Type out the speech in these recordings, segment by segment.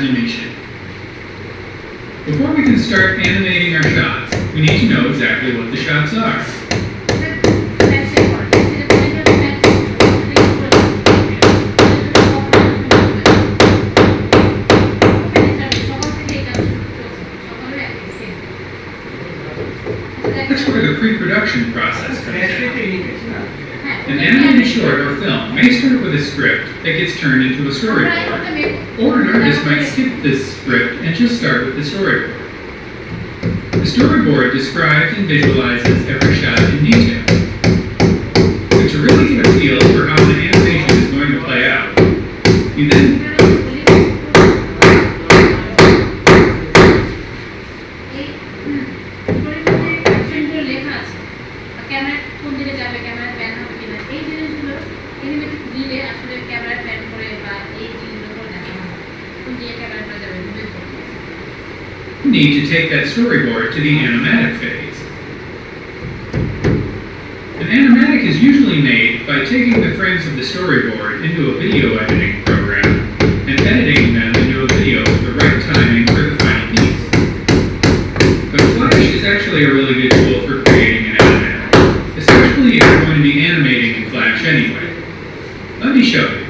Animation. Before we can start animating our shots, we need to know exactly what the shots are. That's where the pre-production process comes in. An animated short or film may start with a script that gets turned into a storyboard, or an artist might skip this script and just start with the storyboard. The storyboard describes and visualizes every shot in detail. So to really get a feel for how the animation is going to play out, you then need to take that storyboard to the animatic phase. An animatic is usually made complete by taking the frames of the storyboard into a video editing program and editing them into a video with the right timing for the final piece. But Flash is actually a really good tool for creating an animator, especially if you're going to be animating in Flash anyway. Let me show you.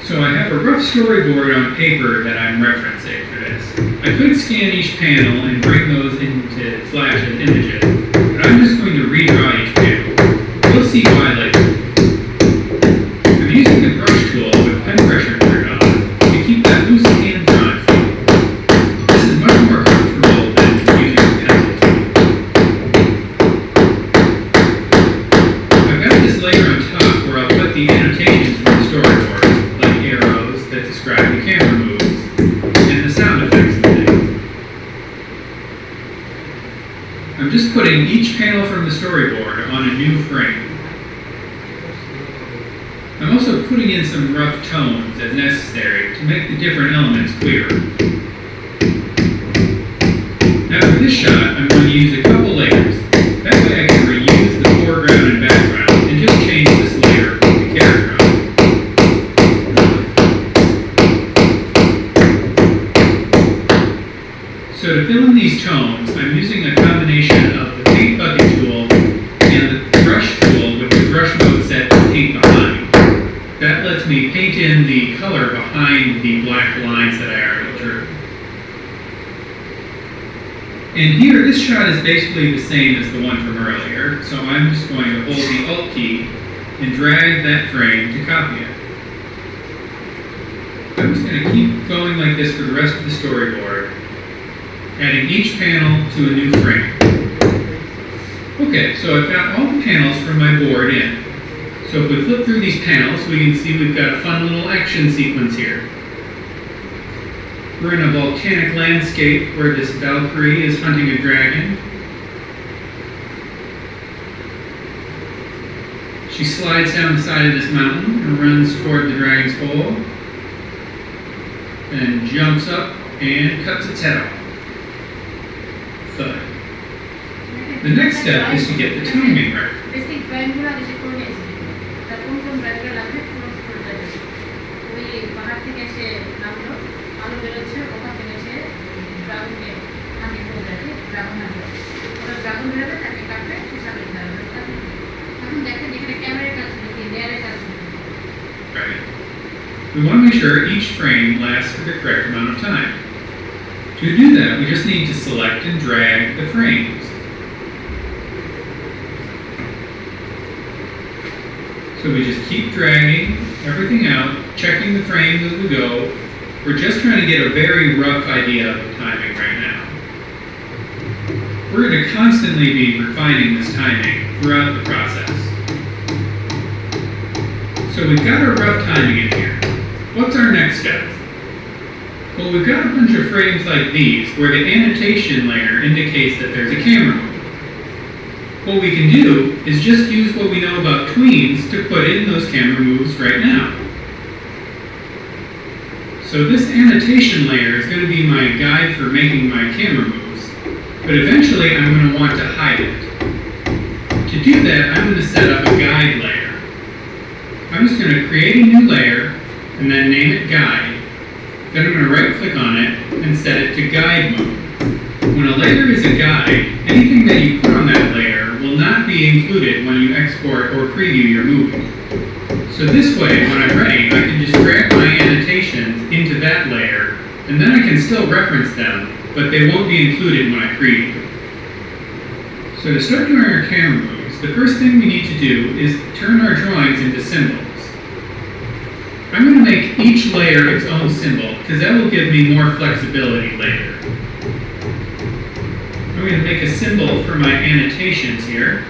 So I have a rough storyboard on paper that I'm referencing for this. I could scan each panel and bring those into Flash as images, but I'm just going to redraw each panel. You'll see why later. I'm using the brush tool with pen pressure turned on to keep that loose hand drawing feel. This is much more comfortable than using a pencil tool. I've got this layer on top where I'll put the annotations from the storyboard, like arrows that describe the camera moves, and the sound effects and things. I'm just putting each panel from the storyboard on a new frame. I'm also putting in some rough tones as necessary to make the different elements clearer. Now for this shot, I'm going to use a couple layers. That way I can reuse the foreground and background and just change this layer with the character on it. So to fill in these tones, I'm using a combination of the paint bucket tool and the brush tool with the brush mode set to paint behind. That lets me paint in the color behind the black lines that I already drew. And here, this shot is basically the same as the one from earlier, so I'm just going to hold the Alt key and drag that frame to copy it. I'm just going to keep going like this for the rest of the storyboard, adding each panel to a new frame. Okay, so I've got all the panels from my board in. So if we flip through these panels, we can see we've got a fun little action sequence here. We're in a volcanic landscape where this Valkyrie is hunting a dragon. She slides down the side of this mountain and runs toward the dragon's hole, and jumps up and cuts its head off. Thud. The next step is to get the timing right. Right. We want to make sure each frame lasts for the correct amount of time. To do that, we just need to select and drag the frames. So we just keep dragging everything out, checking the frames as we go. We're just trying to get a very rough idea of the timing right now. We're going to constantly be refining this timing throughout the process. So we've got our rough timing in here. What's our next step? Well, we've got a bunch of frames like these where the annotation layer indicates that there's a camera move. What we can do is just use what we know about tweens to put in those camera moves right now. So this annotation layer is going to be my guide for making my camera moves, but eventually I'm going to want to hide it. To do that, I'm going to set up a guide layer. I'm just going to create a new layer and then name it guide. Then I'm going to right click on it and set it to guide mode. When a layer is a guide, anything that you put on that layer will not be included when you export or preview your movie. So this way, when I'm ready, I can just drag my annotations into that layer, and then I can still reference them, but they won't be included when I preview. So to start doing our camera moves, the first thing we need to do is turn our drawings into symbols. I'm going to make each layer its own symbol, because that will give me more flexibility later. I'm going to make a symbol for my annotations here.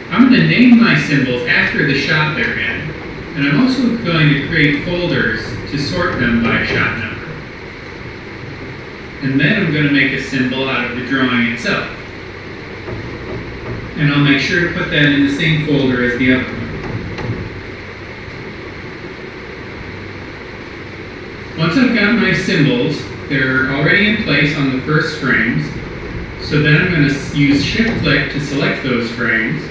I'm going to name my symbols after the shot they're in, and I'm also going to create folders to sort them by shot number. And then I'm going to make a symbol out of the drawing itself. And I'll make sure to put that in the same folder as the other one. Once I've got my symbols, they're already in place on the first frames. So then I'm going to use shift-click to select those frames,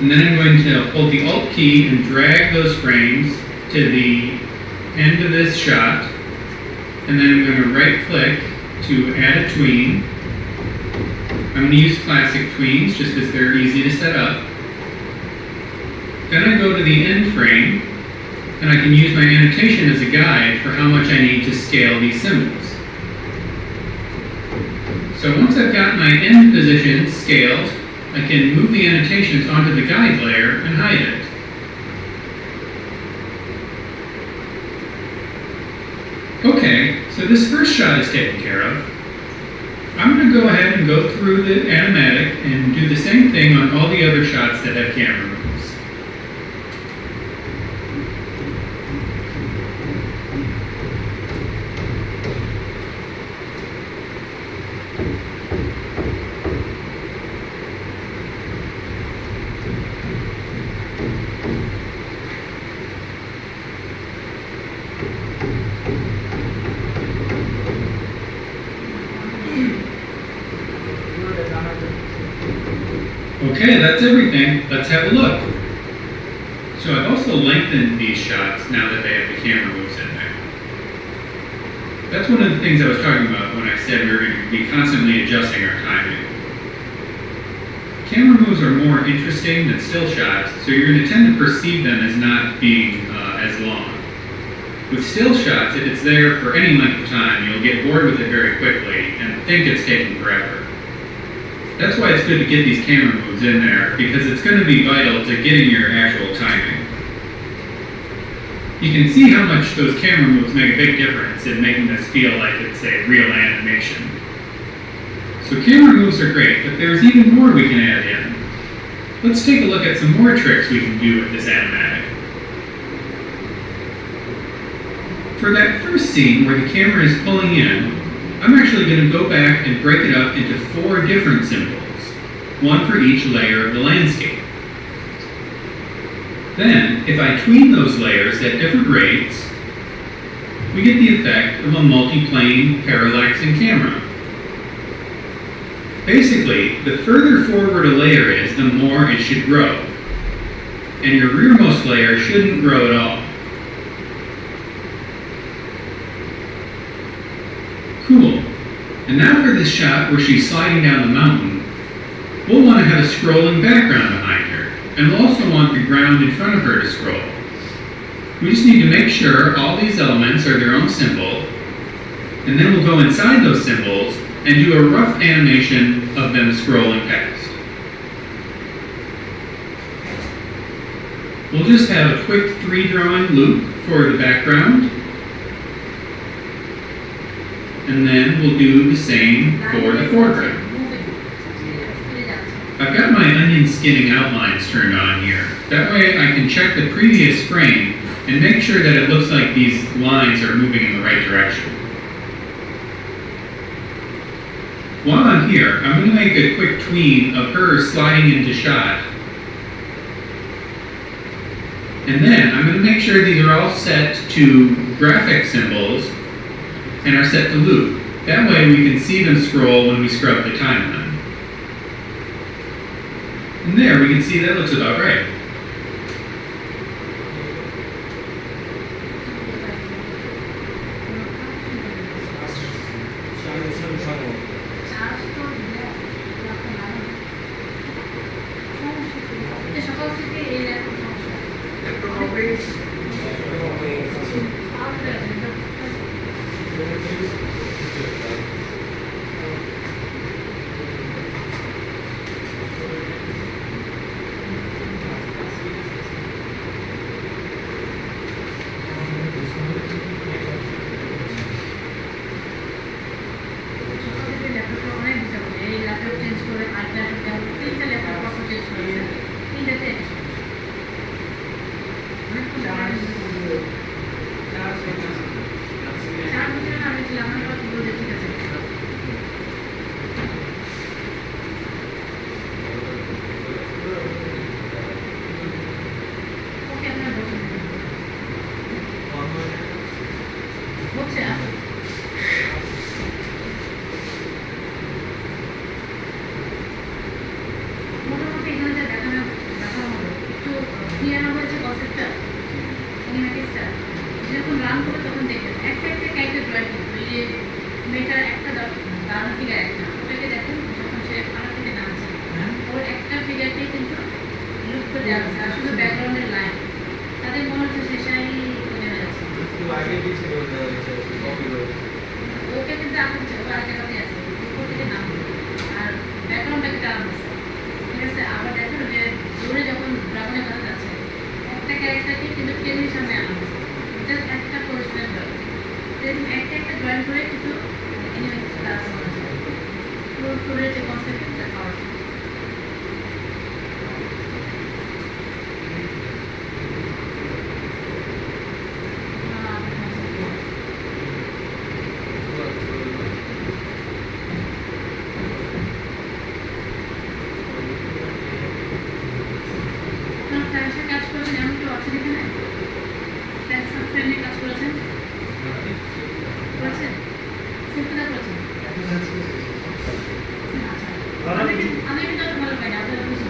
And then I'm going to hold the Alt key and drag those frames to the end of this shot. And then I'm going to right click to add a tween. I'm going to use classic tweens just because they're easy to set up. Then I go to the end frame, and I can use my annotation as a guide for how much I need to scale these symbols. So once I've got my end position scaled, I can move the annotations onto the guide layer and hide it. Okay, so this first shot is taken care of. I'm going to go ahead and go through the animatic and do the same thing on all the other shots that have camera moves. Okay, that's everything. Let's have a look. So I've also lengthened these shots now that they have the camera moves in there. That's one of the things I was talking about when I said we were going to be constantly adjusting our timing. Camera moves are more interesting than still shots, so you're going to tend to perceive them as not being as long. With still shots, if it's there for any length of time, you'll get bored with it very quickly and think it's taking forever. That's why it's good to get these camera moves in there, because it's going to be vital to getting your actual timing. You can see how much those camera moves make a big difference in making this feel like it's a real animation. So camera moves are great, but there's even more we can add in. Let's take a look at some more tricks we can do with this animatic. For that first scene where the camera is pulling in, I'm actually going to go back and break it up into 4 different symbols, one for each layer of the landscape. Then, if I tween those layers at different rates, we get the effect of a multi-plane parallaxing camera. Basically, the further forward a layer is, the more it should grow. And your rearmost layer shouldn't grow at all. Cool. And now for this shot where she's sliding down the mountain, we'll want to have a scrolling background behind her, and we'll also want the ground in front of her to scroll. We just need to make sure all these elements are their own symbol, and then we'll go inside those symbols and do a rough animation of them scrolling past. We'll just have a quick 3-drawing loop for the background, and then we'll do the same for the foreground. I've got my onion skinning outlines turned on here. That way I can check the previous frame and make sure that it looks like these lines are moving in the right direction. While I'm here, I'm going to make a quick tween of her sliding into shot. And then I'm going to make sure these are all set to graphic symbols and are set to loop. That way we can see them scroll when we scrub the timeline. And there we can see that looks about right. অ্যানিমেটিক্সটা যখন run করবে তখন দেখবেন একটা একটা character drawing করবে। ওই যে মেয়েটার একটা দারুণ ফিগার একটা ওটাকে দেখেন যখন সে পাহাড় থেকে নামছে ওর একটা ফিগারটাই কিন্তু লুক করে দেওয়া আছে আর শুধু ব্যাকগ্রাউন্ডের লাইন তাদের মনে হচ্ছে শেষাই মনে হয়েছে ওকে কিন্তু এখন আরেক জায়গাতে আছে উপর থেকে নামবে আর ব্যাকগ্রাউন্ডটাকে টার্ম আছে ঠিক আছে। আবার দেখেন যে দূরে যখন ড্রাগনের কাছে যাচ্ছে একটা ক্যারেক্টারকে কিন্তু টেবিলের সামনে আনা হচ্ছে জাস্ট একটা পরিষ্কার ড্রয়িং একটা একটা ড্রয়িং করে কিন্তু অ্যানিমেশন কাজ করা যায় পুরো ফুলের যে কনসেপ্টটা পাওয়া যায়। কাজ করেছেন এমন কেউ আছে এখানে ফ্রেন্ডে কাজ করেছেন করেছেন সিম্পলটা করেছেন আমি কিন্তু ভালো পাই না আপনারা খুশি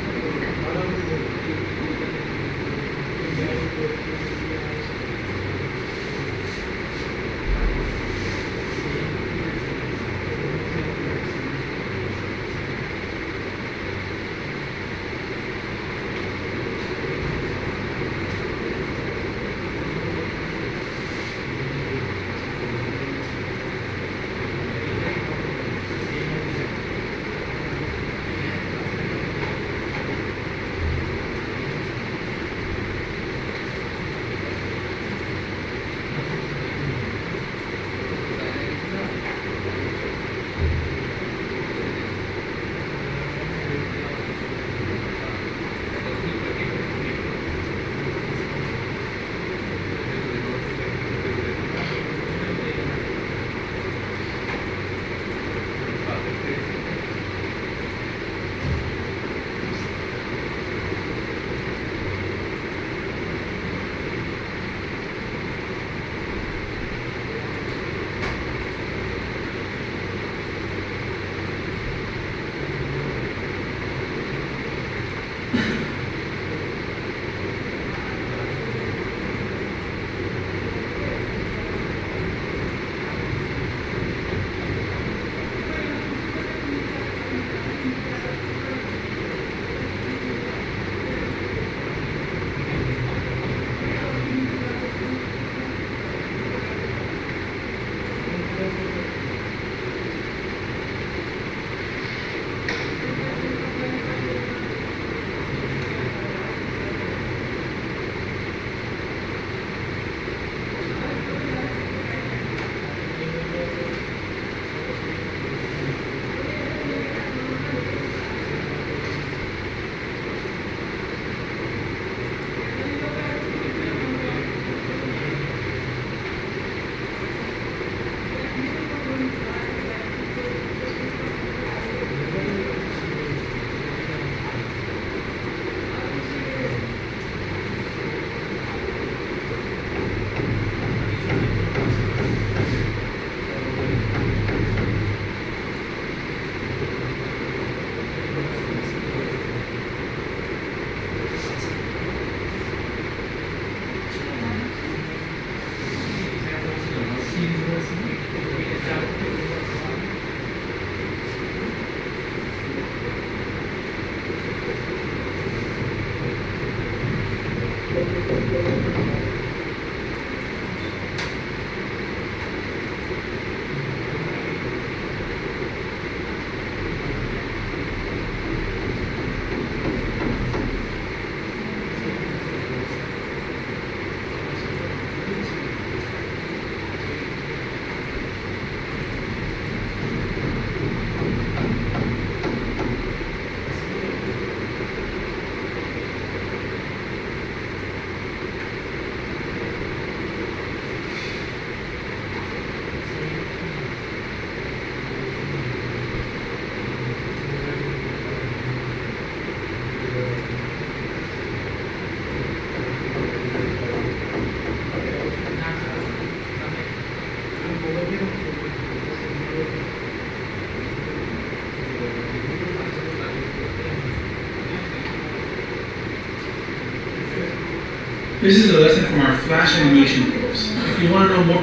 This is a lesson from our Flash animation course. If you want to know more,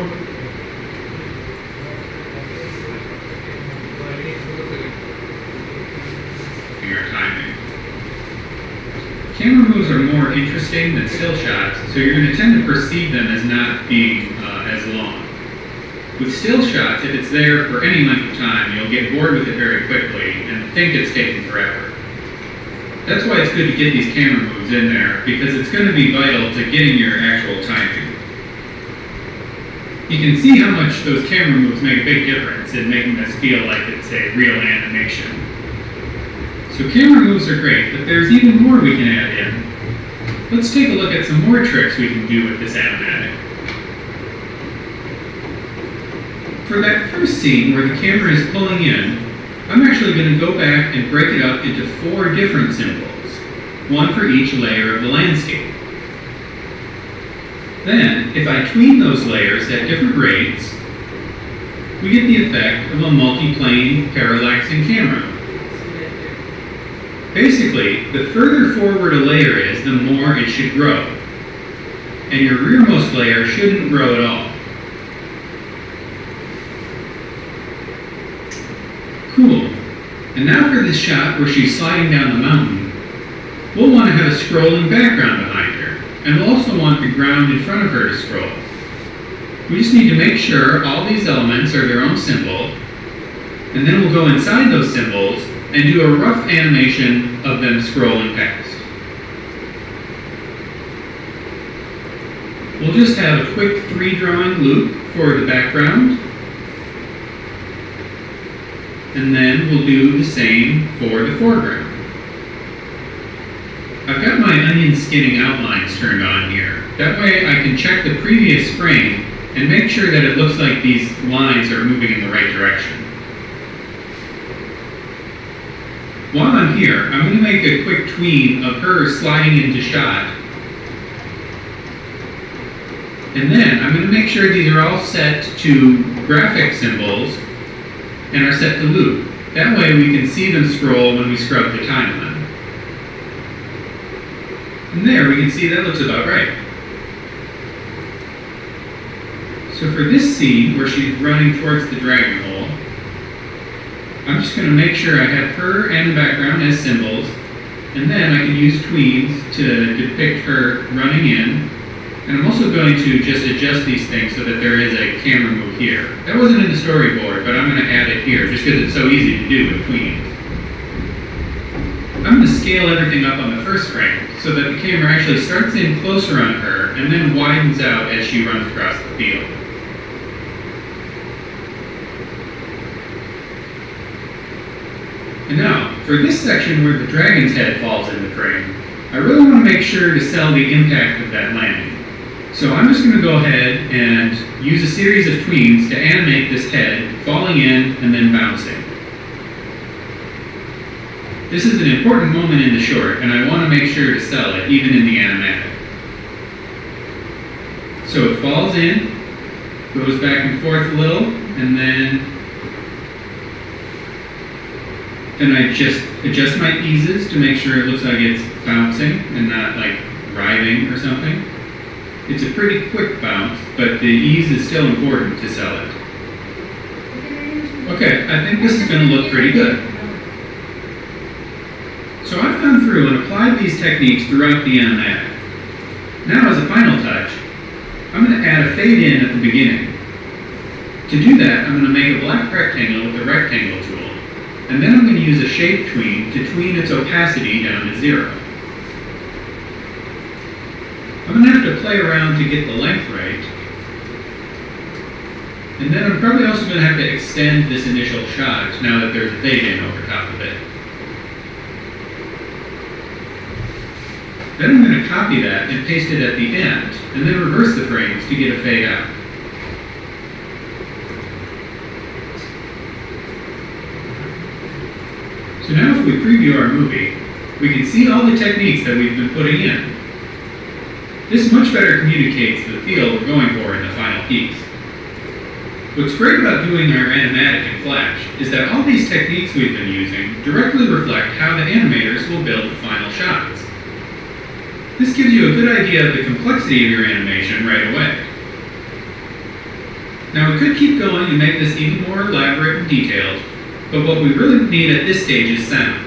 your timing. Camera moves are more interesting than still shots, so you're going to tend to perceive them as not being as long. With still shots, if it's there for any length of time, you'll get bored with it very quickly and think it's taking forever. That's why it's good to get these camera moves in there, because it's going to be vital to getting your actual timing. You can see how much those camera moves make a big difference in making this feel like it's a real animation. So camera moves are great, but there's even more we can add in. Let's take a look at some more tricks we can do with this animatic. For that first scene where the camera is pulling in, I'm actually going to go back and break it up into 4 different symbols, one for each layer of the landscape. Then, if I tween those layers at different rates, we get the effect of a multi-plane parallaxing camera. Basically, the further forward a layer is, the more it should grow. And your rearmost layer shouldn't grow at all. Cool. And now for this shot where she's sliding down the mountain, we'll want to have a scrolling background behind her. And we'll also want the ground in front of her to scroll. We just need to make sure all these elements are their own symbol, and then we'll go inside those symbols and do a rough animation of them scrolling past. We'll just have a quick 3-drawing loop for the background, and then we'll do the same for the foreground. I've got my onion skinning outlines turned on here. That way I can check the previous frame and make sure that it looks like these lines are moving in the right direction. While I'm here, I'm going to make a quick tween of her sliding into shot. And then I'm going to make sure these are all set to graphic symbols and are set to loop. That way we can see them scroll when we scrub the timeline. And there we can see that looks about right. So for this scene where she's running towards the dragon hole, I'm just going to make sure I have her and the background as symbols, and then I can use tweens to depict her running in. And I'm also going to just adjust these things so that there is a camera move here. That wasn't in the storyboard, but I'm going to add it here just because it's so easy to do with tweens. I'm going to scale everything up on the first frame so that the camera actually starts in closer on her and then widens out as she runs across the field. And now, for this section where the dragon's head falls in the frame, I really want to make sure to sell the impact of that landing. So I'm just going to go ahead and use a series of tweens to animate this head falling in and then bouncing. This is an important moment in the short, and I want to make sure to sell it, even in the animatic. So it falls in, goes back and forth a little, and then I just adjust my eases to make sure it looks like it's bouncing and not like writhing or something. It's a pretty quick bounce, but the ease is still important to sell it. Okay, I think this is going to look pretty good. So I've gone through and applied these techniques throughout the animatic. Now as a final touch, I'm going to add a fade in at the beginning. To do that, I'm going to make a black rectangle with the rectangle tool, and then I'm going to use a shape tween to tween its opacity down to 0. I'm going to have to play around to get the length right, and then I'm probably also going to have to extend this initial shot now that there's a fade in over top of it. Then I'm going to copy that and paste it at the end, and then reverse the frames to get a fade out. So now if we preview our movie, we can see all the techniques that we've been putting in. This much better communicates the feel we're going for in the final piece. What's great about doing our animatic in Flash is that all these techniques we've been using directly reflect how the animators will build the final shots. This gives you a good idea of the complexity of your animation right away. Now we could keep going and make this even more elaborate and detailed, but what we really need at this stage is sound.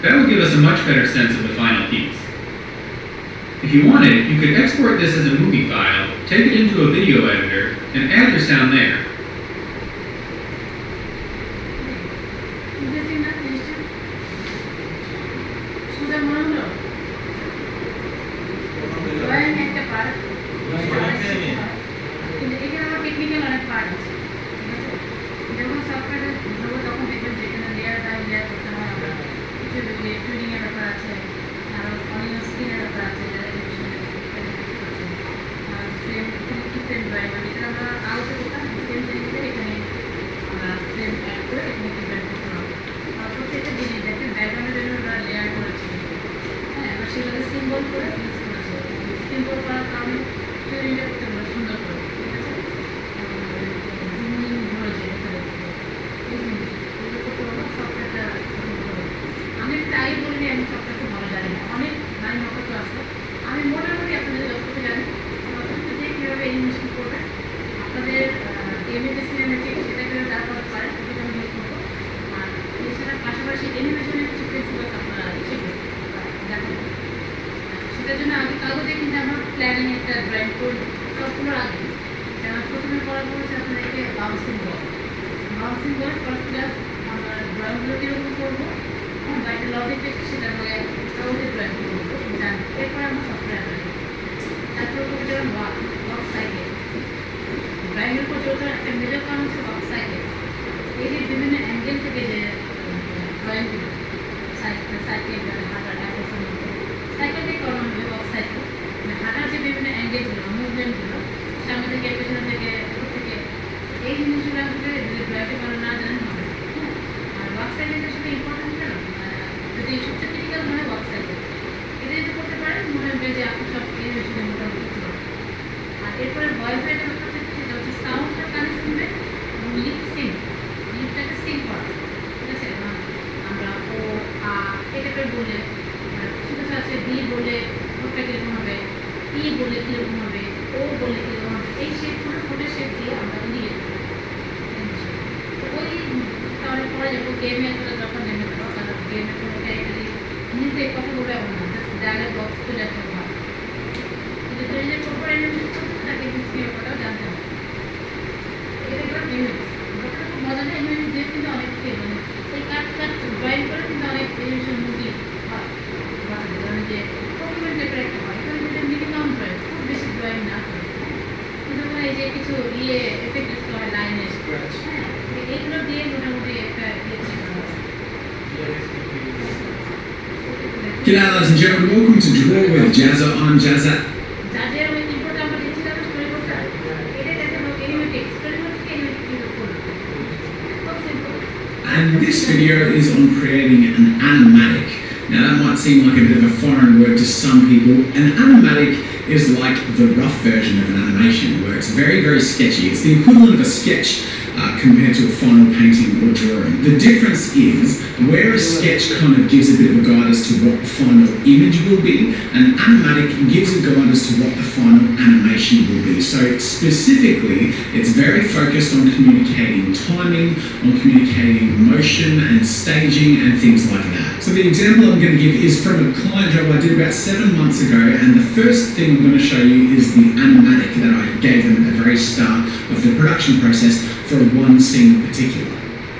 That will give us a much better sense of the final piece. If you wanted, you could export this as a movie file, take it into a video editor, and add your sound there. G'day ladies and gentlemen, welcome to Draw with Jazza. I'm Jazza. And this video is on creating an animatic. Now that might seem like a bit of a foreign word to some people. An animatic is like the rough version of an animation where it's very, very sketchy. It's the equivalent of a sketch compared to a final painting or drawing. The difference is where a sketch kind of gives a bit of a guide as to what the final image will be, an animatic gives a guide as to what the final animation will be. So specifically, it's very focused on communicating timing, on communicating motion and staging and things like that. So the example I'm going to give is from a client job I did about 7 months ago, and the first thing I'm going to show you is the animatic that I gave them at the very start of the production process for one scene in particular.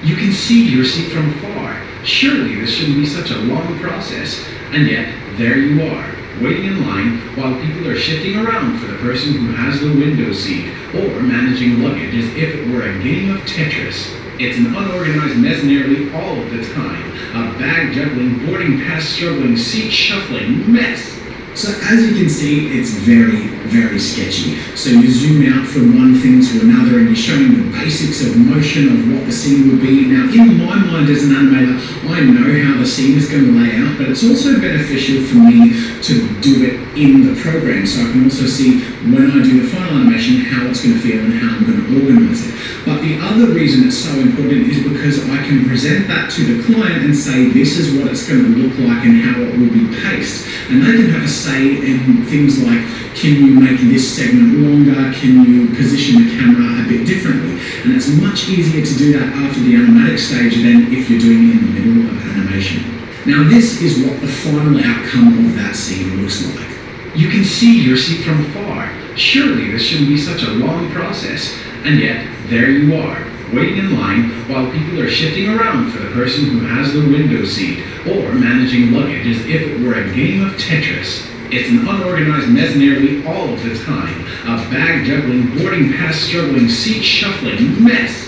You can see your scene from far. Surely this shouldn't be such a long process, and yet there you are, waiting in line while people are shifting around for the person who has the window seat, or managing luggage as if it were a game of Tetris. It's an unorganized mess nearly all of the time. A bag juggling, boarding pass struggling, seat shuffling mess. So as you can see, it's very, very sketchy. So you zoom out from one thing to another and you're showing the basics of motion of what the scene will be. Now in my mind as an animator, I know how the scene is going to lay out, but it's also beneficial for me to do it in the program so I can also see when I do the final animation how it's going to feel and how I'm going to organize it. But the other reason it's so important is because I can present that to the client and say this is what it's going to look like and how it will be paced. And they can have a say say in things like, can you make this segment longer? Can you position the camera a bit differently? And it's much easier to do that after the animatic stage than if you're doing it in the middle of animation. Now this is what the final outcome of that scene looks like. You can see your seat from far. Surely this shouldn't be such a long process. And yet, there you are, waiting in line while people are shifting around for the person who has the window seat, or managing luggage as if it were a game of Tetris. It's an unorganized mess nearly all of the time. A bag juggling, boarding pass struggling, seat shuffling mess.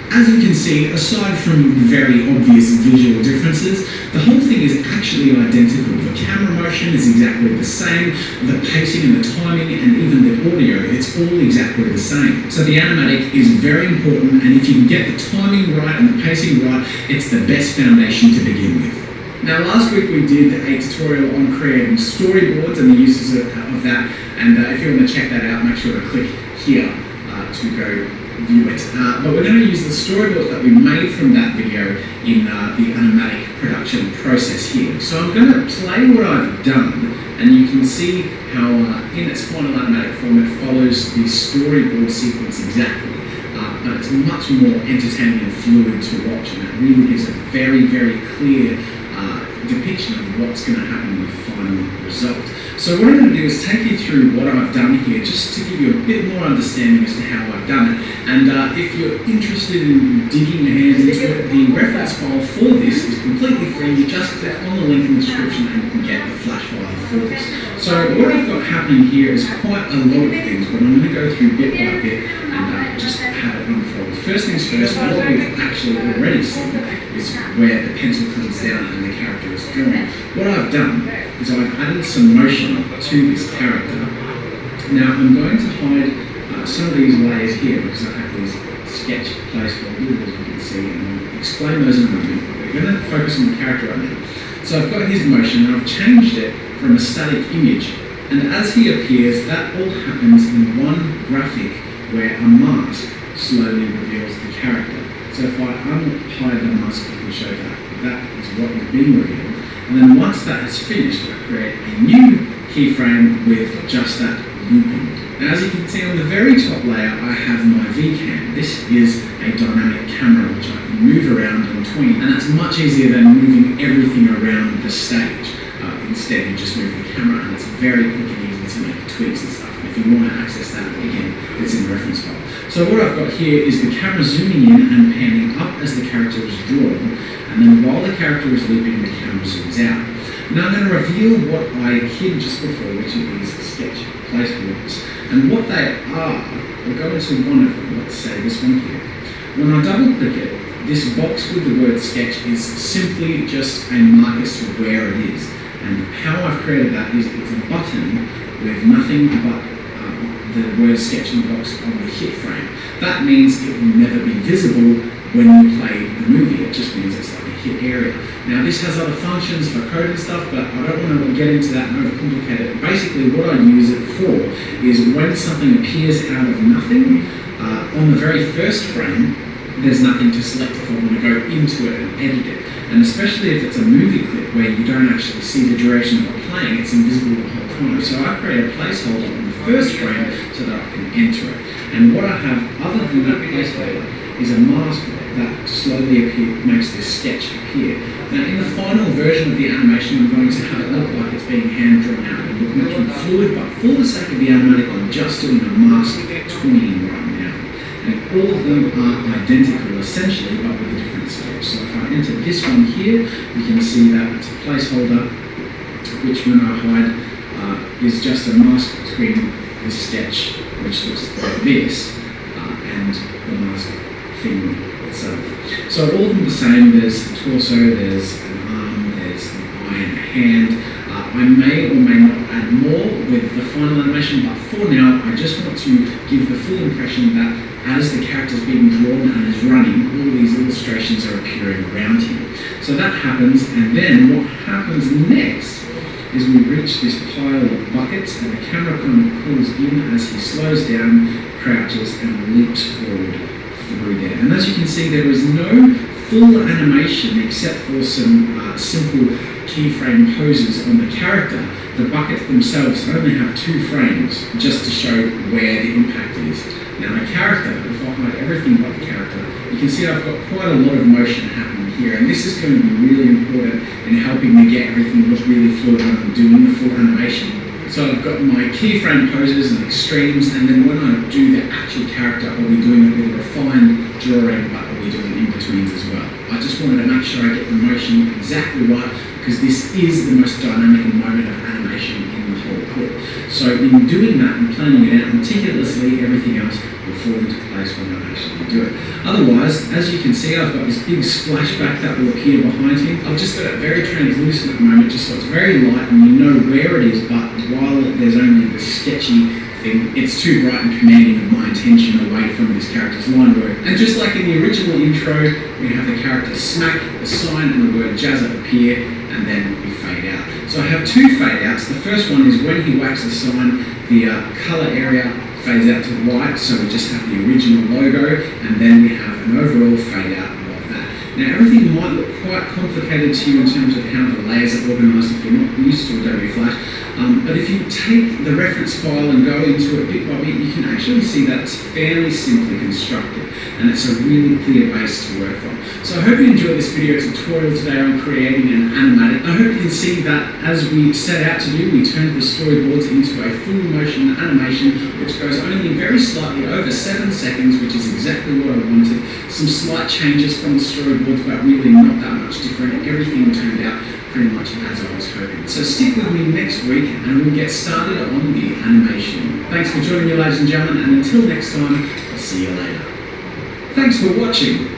As you can see, aside from very obvious visual differences, the whole thing is actually identical. The camera motion is exactly the same, the pacing and the timing and even the audio, it's all exactly the same. So the animatic is very important, and if you can get the timing right and the pacing right, it's the best foundation to begin with. Now last week we did a tutorial on creating storyboards and the uses of that, and if you want to check that out, make sure to click here to go view it. But we're going to use the storyboard that we made from that video in the animatic production process here. So I'm going to play what I've done, and you can see how in its final animatic form it follows the storyboard sequence exactly. But it's much more entertaining and fluid to watch, and it really gives a very, very clear depiction of what's going to happen in the final result. So what I'm going to do is take you through what I've done here, just to give you a bit more understanding as to how I've done it. And if you're interested in digging your hands into it, the reference file for this is completely free. You just click on the link in the description and you can get the flash file for this. So what I've got happening here is quite a lot of things, but I'm going to go through bit by bit and just have it unfold. First things first, what we've actually already seen is where the pencil comes down and the character is drawn. What I've done is I've added some motion to this character. Now I'm going to hide some of these layers here because I have these sketch placeholders, as you can see, and I'll explain those in a moment. We're going to focus on the character right now. So I've got his motion and I've changed it from a static image, and as he appears, that all happens in one graphic where a mask slowly reveals the character. So if I unhide the mask, I can show that is what is being revealed. And then once that is finished, I create a new keyframe with just that looping. Now as you can see on the very top layer, I have my V-cam. This is a dynamic camera which I can move around in between, and that's much easier than moving everything around the stage. Instead, you just move the camera, and it's very quick and easy to make tweaks and stuff. If you want to access that, again, it's in the reference file. So what I've got here is the camera zooming in and panning up as the character is drawn, and then while the character is looping, the camera zooms out. Now I'm going to reveal what I hid just before, which are these sketch placeholders. And what they are, we'll go into one of them, let's say this one here. When I double click it, this box with the word sketch is simply just a mark as to where it is. And how I've created that is it's a button with nothing but the word sketch in the box on the hit frame. That means it will never be visible when you play the movie. It just means it's like a hit area. Now this has other functions for code and stuff, but I don't want to get into that and overcomplicate it. Basically what I use it for is when something appears out of nothing, on the very first frame, there's nothing to select if I want to go into it and edit it. And especially if it's a movie clip where you don't actually see the duration of it playing, it's invisible the whole time. So I create a placeholder on the first frame so that I can enter it. And what I have other than that placeholder is a mask that slowly makes this sketch appear. Now in the final version of the animation, I'm going to have it look like it's being hand drawn out and look much more fluid, but for the sake of the animatic, I'm just doing a mask tween right now. And all of them are identical essentially, but with a different scale. So if I enter this one here, you can see that it's a placeholder, which when I hide is just a mask between the sketch, which looks like this, and the mask thing itself. So all of them the same. There's a torso, there's an arm, there's an eye and a hand. I may or may not add more with the final animation, but for now, I just want to give the full impression that as the character is being drawn and is running, all these illustrations are appearing around him. So that happens, and then what happens next is we reach this pile of buckets, and the camera kind of pulls in as he slows down, crouches, and leaps forward through there. And as you can see, there is no full animation except for some simple keyframe poses on the character the buckets themselves only have 2 frames just to show where the impact is. Now my character, if I hide everything but the character, you can see I've got quite a lot of motion happening here, and this is going to be really important in helping me get everything look really fluid when I'm doing the full animation. So I've got my keyframe poses and extremes, and then when I do the actual character, I'll be doing a bit of refined drawing, but I'll be doing in-betweens as well. I just wanted to make sure I get the motion exactly right, because this is the most dynamic moment of animation in the whole clip. So in doing that and planning it out meticulously, everything else will fall into place when I actually do it. Otherwise, as you can see, I've got this big splashback that will appear behind him. I've just got it very translucent at the moment, just so it's very light and you know where it is, but while there's only the sketchy thing, it's too bright and commanding of my attention away from this character's line work. And just like in the original intro, we have the character smack, the sign and the word Jazza appear, and then we fade out. So I have 2 fade outs. The first one is when he whacks the sign, the colour area fades out to white, so we just have the original logo, and then we have an overall fade out of that. Now everything might look quite complicated to you in terms of how the layers are organised if you're not used to Adobe Flash, but if you take the reference file and go into it bit by bit, you can actually see that it's fairly simply constructed, and it's a really clear base to work from. So I hope you enjoyed this video tutorial today on creating an animatic. I hope you can see that as we set out to do, we turned the storyboards into a full motion animation, which goes only very slightly over 7 seconds, which is exactly what I wanted. Some slight changes from the storyboards, but really not that much different. Everything turned out pretty much as I was hoping. So stick with me next week and we'll get started on the animation. Thanks for joining me, ladies and gentlemen, and until next time, I'll see you later. Thanks for watching.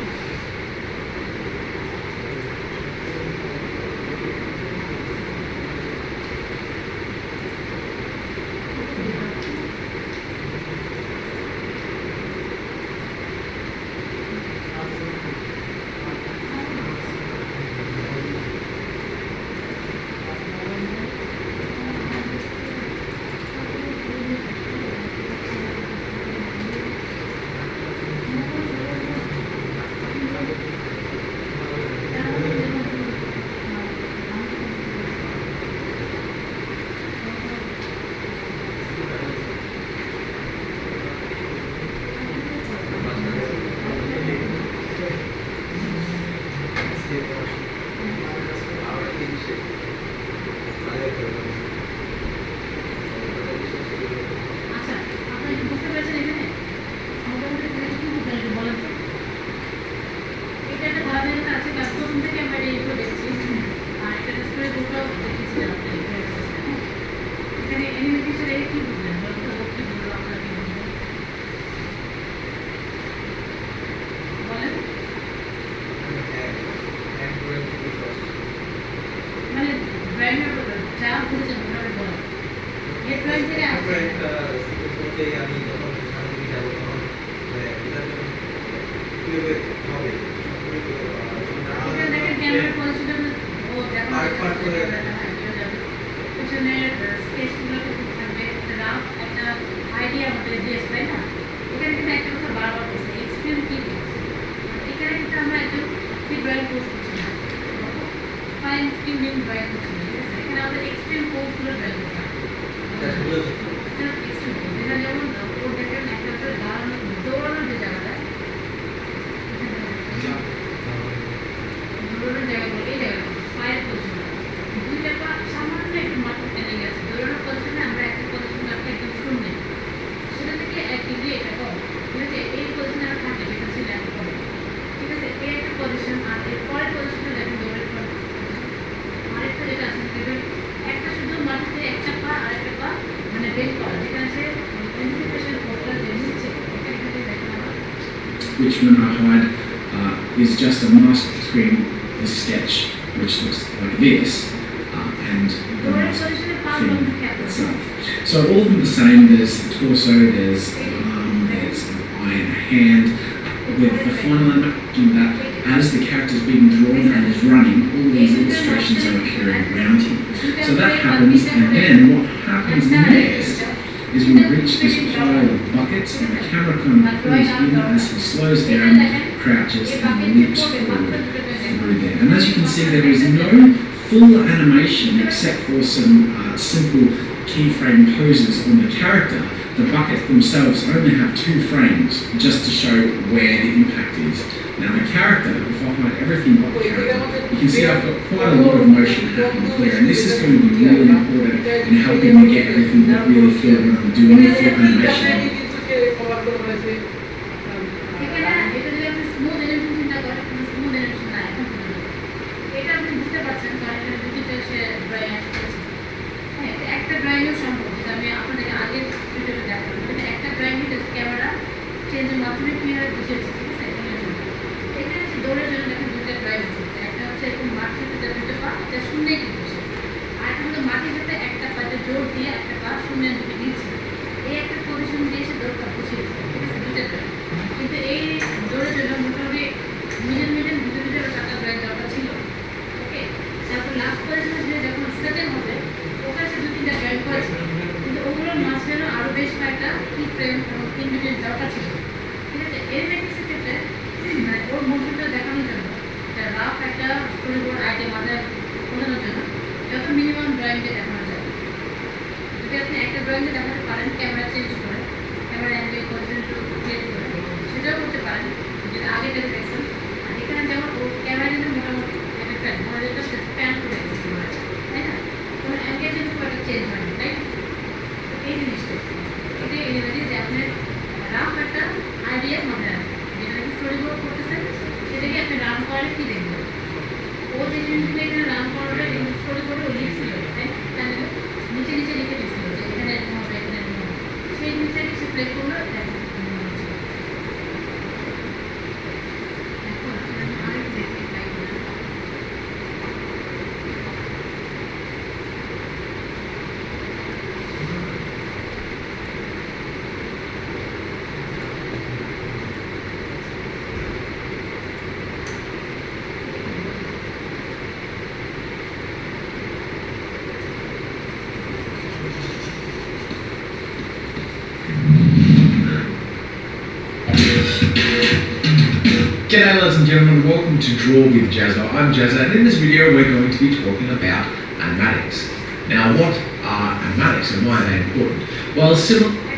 Which when I hide is just a mask between the sketch, which looks like this, and the mask thing itself. So all of them are the same. There's the torso, there's an arm, there's an eye and a hand, with the final animation that as the character is being drawn and is running, all these illustrations are appearing around him. So that happens, and then what happens next is we reach this pile of buckets and the camera kind of pulls in as he slows down, crouches and leaps forward through there. And as you can see, there is no full animation except for some simple keyframe poses on the character. The buckets themselves only have 2 frames just to show where the impact is. Now the character, if I hide everything but the character, you can see I've got quite a lot of motion happening here, and this is going to be really important in helping me get everything to really feel when I'm doing the full animation. G'day ladies and gentlemen, welcome to Draw with Jazza. I'm Jazza, and in this video we're going to be talking about animatics. Now what are animatics and why are they important? Well, similar...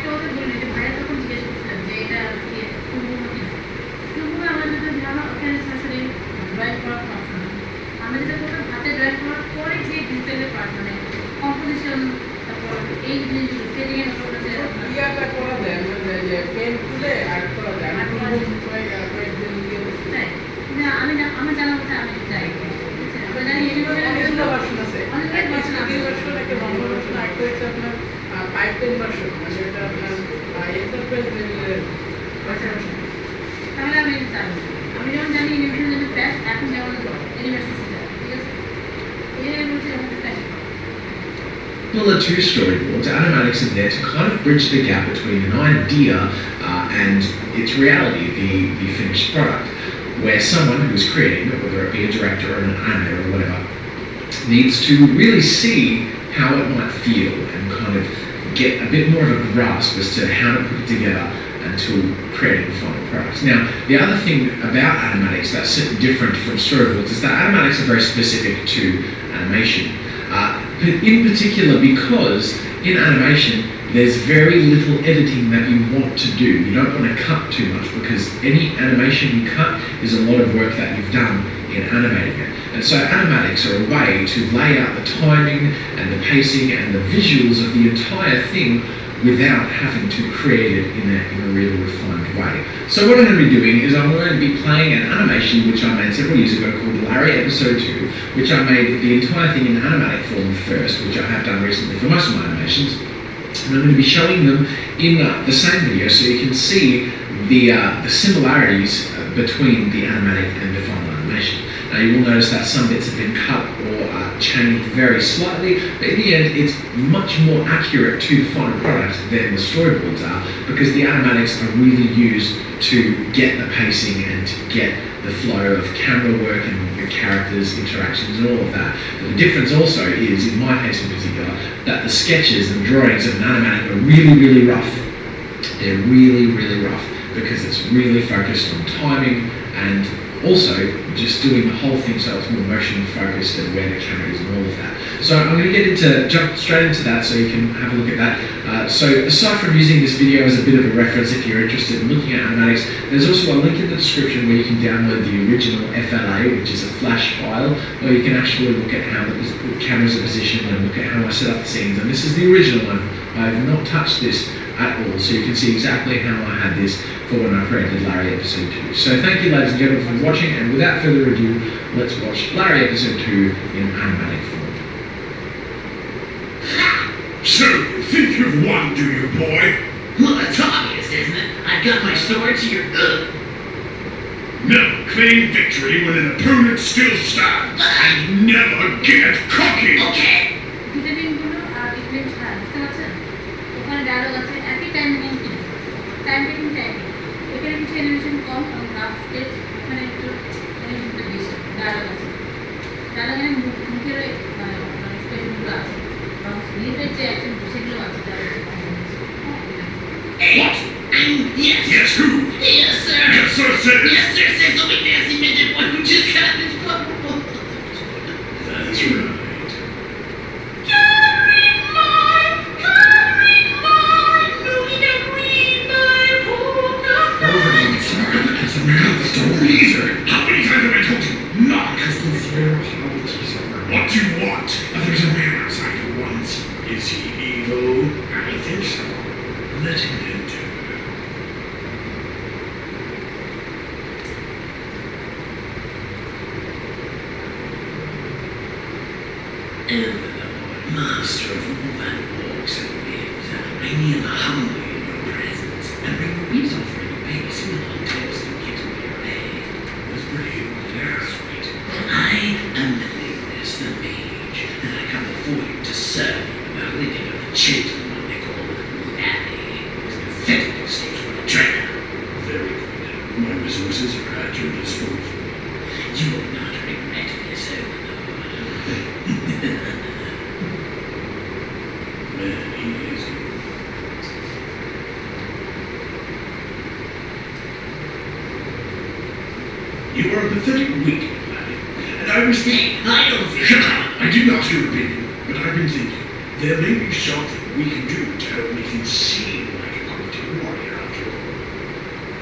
Similar to storyboards, animatics are there to kind of bridge the gap between an idea and its reality, the finished product, where someone who's creating it, whether it be a director or an animator or whatever, needs to really see how it might feel and kind of get a bit more of a grasp as to how to put it together until creating the final product. Now, the other thing about animatics that's different from storyboards is that animatics are very specific to animation. In particular because in animation there's very little editing that you want to do. You don't want to cut too much because any animation you cut is a lot of work that you've done in animating it. And so animatics are a way to lay out the timing and the pacing and the visuals of the entire thing without having to create it in a really refined way. So what I'm going to be doing is I'm going to be playing an animation which I made several years ago called Larry Episode 2, which I made the entire thing in animatic form first, which I have done recently for most of my animations. And I'm going to be showing them in the same video so you can see the similarities between the animatic and the final animation. Now you will notice that some bits have been cut or changed very slightly, but in the end it's much more accurate to the final product than the storyboards are, because the animatics are really used to get the pacing and to get the flow of camera work and the characters, interactions and all of that. But the difference also is, in my case in particular, that the sketches and drawings of an animatic are really, really rough. They're really, really rough because it's really focused on timing and Also, just doing the whole thing so it's more motion focused and where the camera is and all of that. So I'm going to jump straight into that so you can have a look at that. So aside from using this video as a bit of a reference if you're interested in looking at animatics, there's also a link in the description where you can download the original FLA, which is a flash file, where you can actually look at how the cameras are positioned and look at how I set up the scenes. And this is the original one. I've not touched this at all, so you can see exactly how I had this for when I created Larry episode 2. So thank you, ladies and gentlemen, for watching, and without further ado, let's watch Larry episode 2 in animatic form. So, you think you've won, do you, boy? Well, that's obvious, isn't it? I've got my sword to your... Never claim victory when an opponent still stands. And never get cocky. Okay. ডিটেলিংগুলো R different ছাড়া বুঝতে পারছেন? ওখানে dialogue আছে একই time taking time এখানে কিছু animation কম এবং rough sketch ওখানে একটু অ্যানিমেশনটা বেশি ডায়লগ আছে ডায়লগে মুখের এক্সপ্রেশনগুলো আছে এবং স্লিপের যে অ্যাকশন সেগুলো আছে What? Yes. Yes, who? Yes, sir. Yes, sir, says. Yes, sir, says the big nasty midget boy who just got this bubble. That's right. How many times have I told you not? What do you want? There's a man outside who wants you. Is he evil? I think so. Let him enter. And the Lord, master of all that walks and lives, bring me in the humbly in your presence, and bring the peace offering of peace in the hotels to get me your aid. That's pretty sweet. I am Melinus the mage, and I come before you to serve you in the leading of the gentleman they call Larry, who is the pathetic excuse for a traitor. Very good. My resources are at your disposal. You will not regret this, Overlord. Man, he is good. You are a pathetic weakling, laddie. And I was thinking... I don't think... Shut up! I did not your opinion, but I've been thinking. There may be something we can do to help make you seem like a competent warrior after all.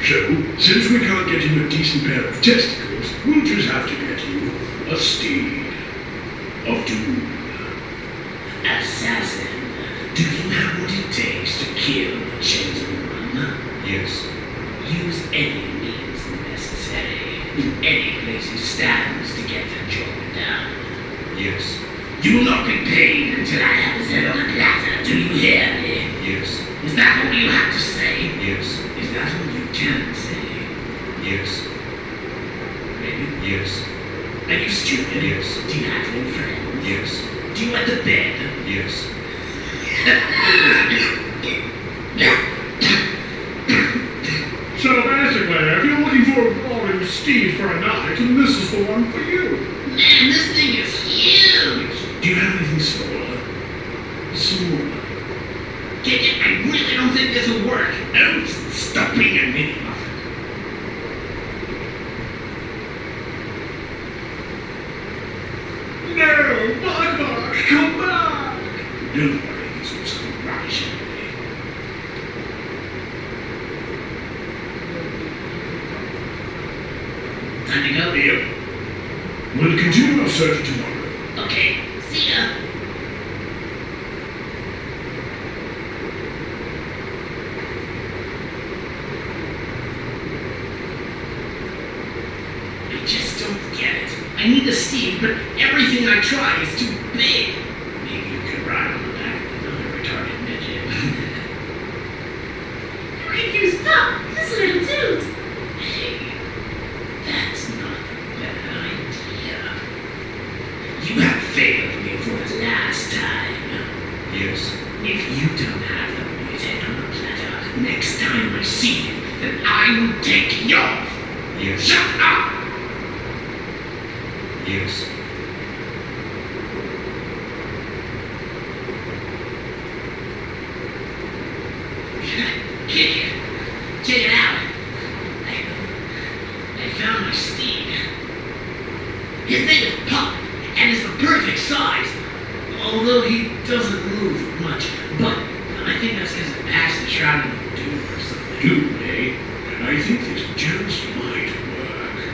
So, since we can't get you a decent pair of testicles, we'll just have to get you a steed of doom. Assassin, do you have what it takes to kill the chosen one? Yes. Use any means necessary, in any place he stands to get the job done. Yes. You will not be paid until I have his head on a platter. Do you hear me? Yes. Is that all you have to say? Yes. Is that all you can say? Yes. Really? Yes. Are you stupid? Yes. Do you have no friends? Yes. Do you wet the bed? Yes. So basically, if you're looking for a boring steed for a night, then this is the one for you. Man, this thing is huge! Do you have anything smaller? Smaller. I really don't think this will work. Oh, stop being a mini muffin. No! Mark, come back! Don't worry, this was some rubbish anyway. Time to go? Yep. We'll continue our search tomorrow. Okay, see ya. I just don't get it. I need a steed, but everything I try is too big. Maybe you could ride on the back of another retarded midget. You can use Pop, this little dude. Hey, that's not a bad idea. You have failed me for the last time. Yes. If you don't have the boy's head on the platter, next time I see you, then I will take yours. Yes. Shut up! Yes. Check it out. I found my seed. His name is Pup, and is the perfect size. Although he doesn't move much, but I think that's because the past is shrouded in doom or something. Doom, eh? I think this just might work.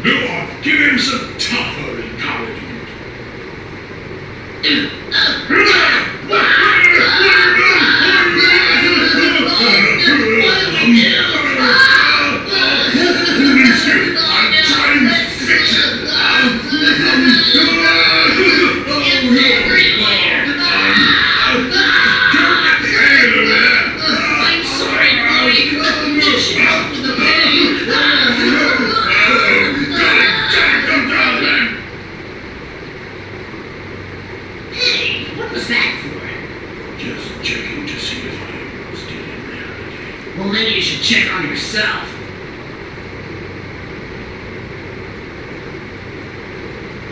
Go on, give him some tougher encouragement. Well, maybe you should check on yourself.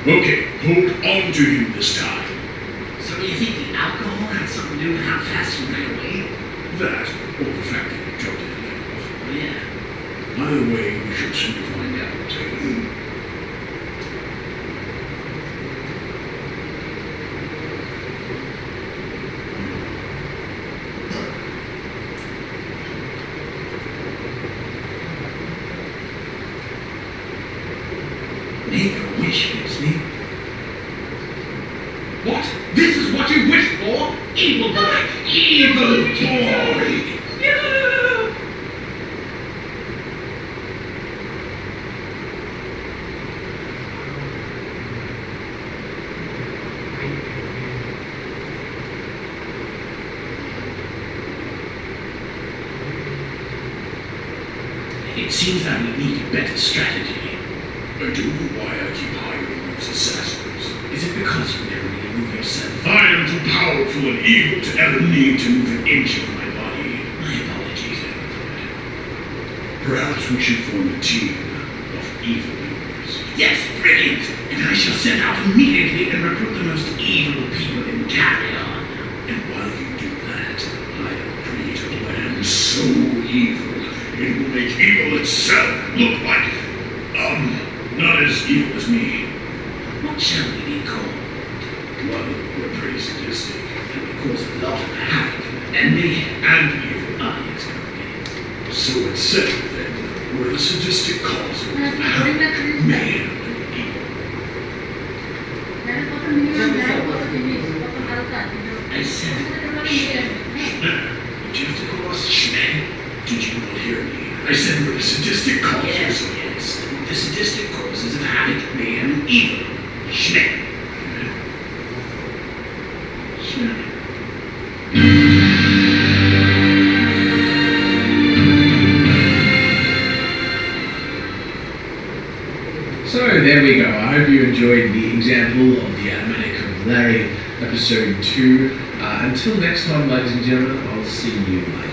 Okay, hold on to him this time. So do you think the alcohol had something to do with how fast you ran away? That, or the fact that you dropped it in the off. Oh, yeah. Either way, we should soon find out. Make a wish, Ipsy. What? This is what you wished for? Evil boy! Evil boy! Yeah! It seems that we need a better strategy. I don't know why I keep hiring those assassins. Is it because you never really move yourself? I am too powerful and evil to ever need to move an inch of my body. My apologies, Animator. Perhaps we should form a team of evil doers. Yes, brilliant! And I shall set out immediately and recruit the most evil people in Carry-On. And while you do that, I'll create a plan so evil, it will make evil itself look like, not as evil as me. What shall we be called? Well, we're pretty sadistic. And we cause a lot of havoc and mayhem. And evil. Ah, yes, okay. So it's said that we're the sadistic cause of havoc, mayhem, and evil. I said, Did you have to call us Schneck? Did you not hear me? I said we're the sadistic cause. yes. The sadistic causes of havoc, mayhem, and evil. Schneck. Schneck. So there we go. I hope you enjoyed the example of the Animatic of Larry episode 2. Until next time, ladies and gentlemen, I'll see you later.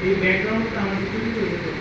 এই ব্যাকগ্রাউন্ডটা আমাদের তৈরি করে দিতে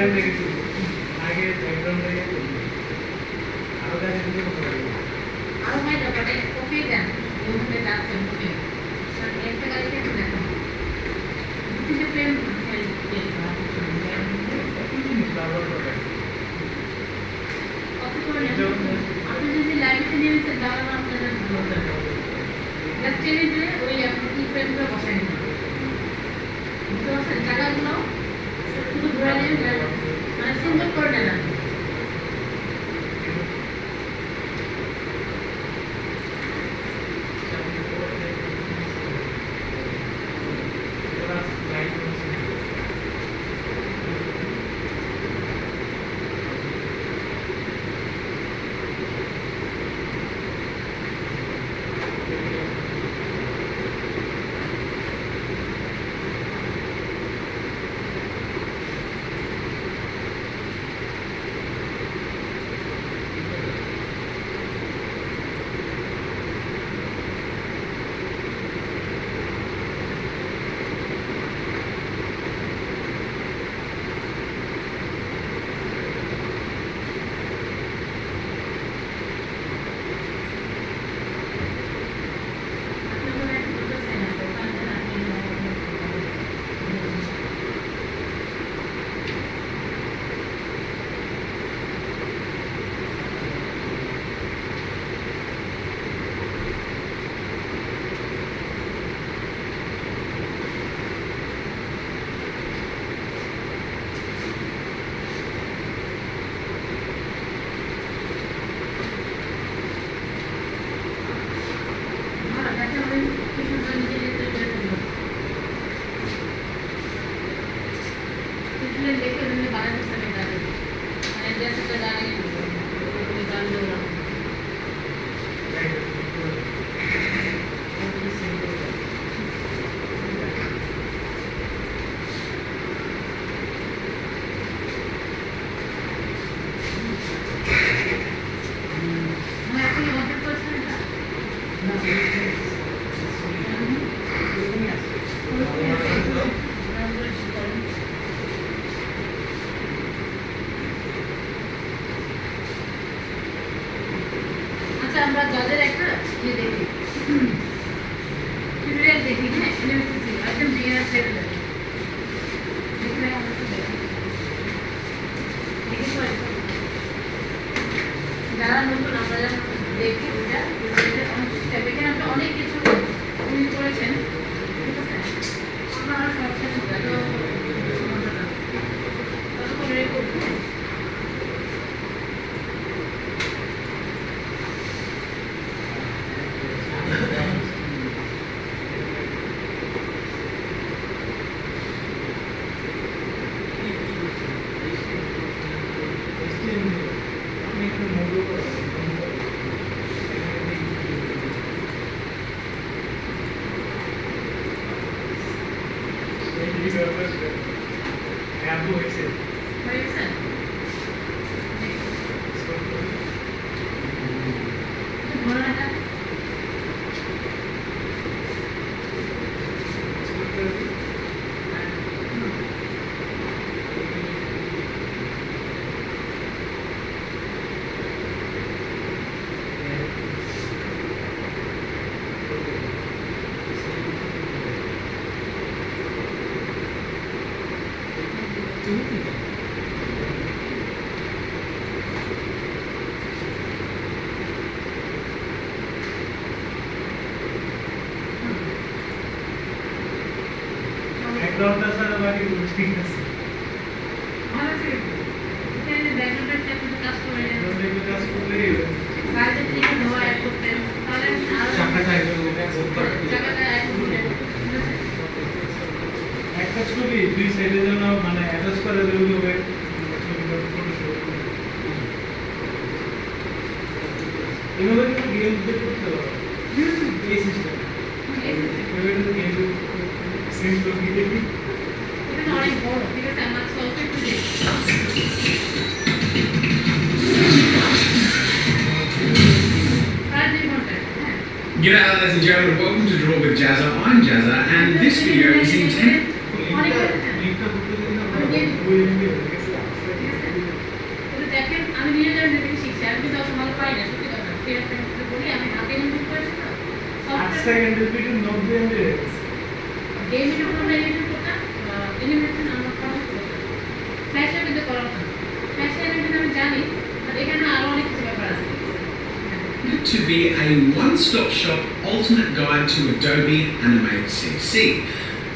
বাইরে দেখেছি আগে background দেখে আরো কাজ দিতে করতে পারি আরো ভাই ব্যাপারে ওকে দেন ওখানে যাচ্ছেন ওকে স্যার একটা গাড়ি কেন দেখো কিছু ফ্রেম ব্যবহার করে আপনি যদি লাইভে নিয়ে নিতে দাঁড়ানো আপনাদের জাস্ট টেনে দিয়ে ওই আপনি কি ফ্রেমটা বসাই দিন বুঝতে পারছেন জায়গাগুলো শুধু ঘুরে নিয়ে মানে সিম্বল করে নেন আমরা যাদের একটা ইয়ে দেখি টিউটোরিয়াল দেখি হ্যাঁ এনএমসিসি একদম বিগিনার লেভেলের দেখলে আমরা তো দেখি যারা নতুন আমরা যারা দেখি ওটা অনেক স্টেপ এখানে আপনি অনেক কিছু উনি করেছেন ঠিক আছে আমরা আরো সব কিছু ততক্ষণ রেকর্ড হ্যাঁ G'day ladies and gentlemen, welcome to Draw with Jazza. I'm Jazza and this video is intended... software সায়েন্সে পড়ি, আমি হাতে ইউজ করেছি তো 8 সেকেন্ডের ভিডিও 90 MB রেখেছে। ডেমিটা কোনো অ্যানিমেশন করতাম, অ্যানিমেশন আমার করা হতো ফ্ল্যাশে কিন্তু করা হতো ফ্ল্যাশ অ্যানিমেশন আমি জানি, আর এখানে আরও অনেক কিছু ব্যাপার আছে। To be a one-stop shop ultimate guide to Adobe Animate CC,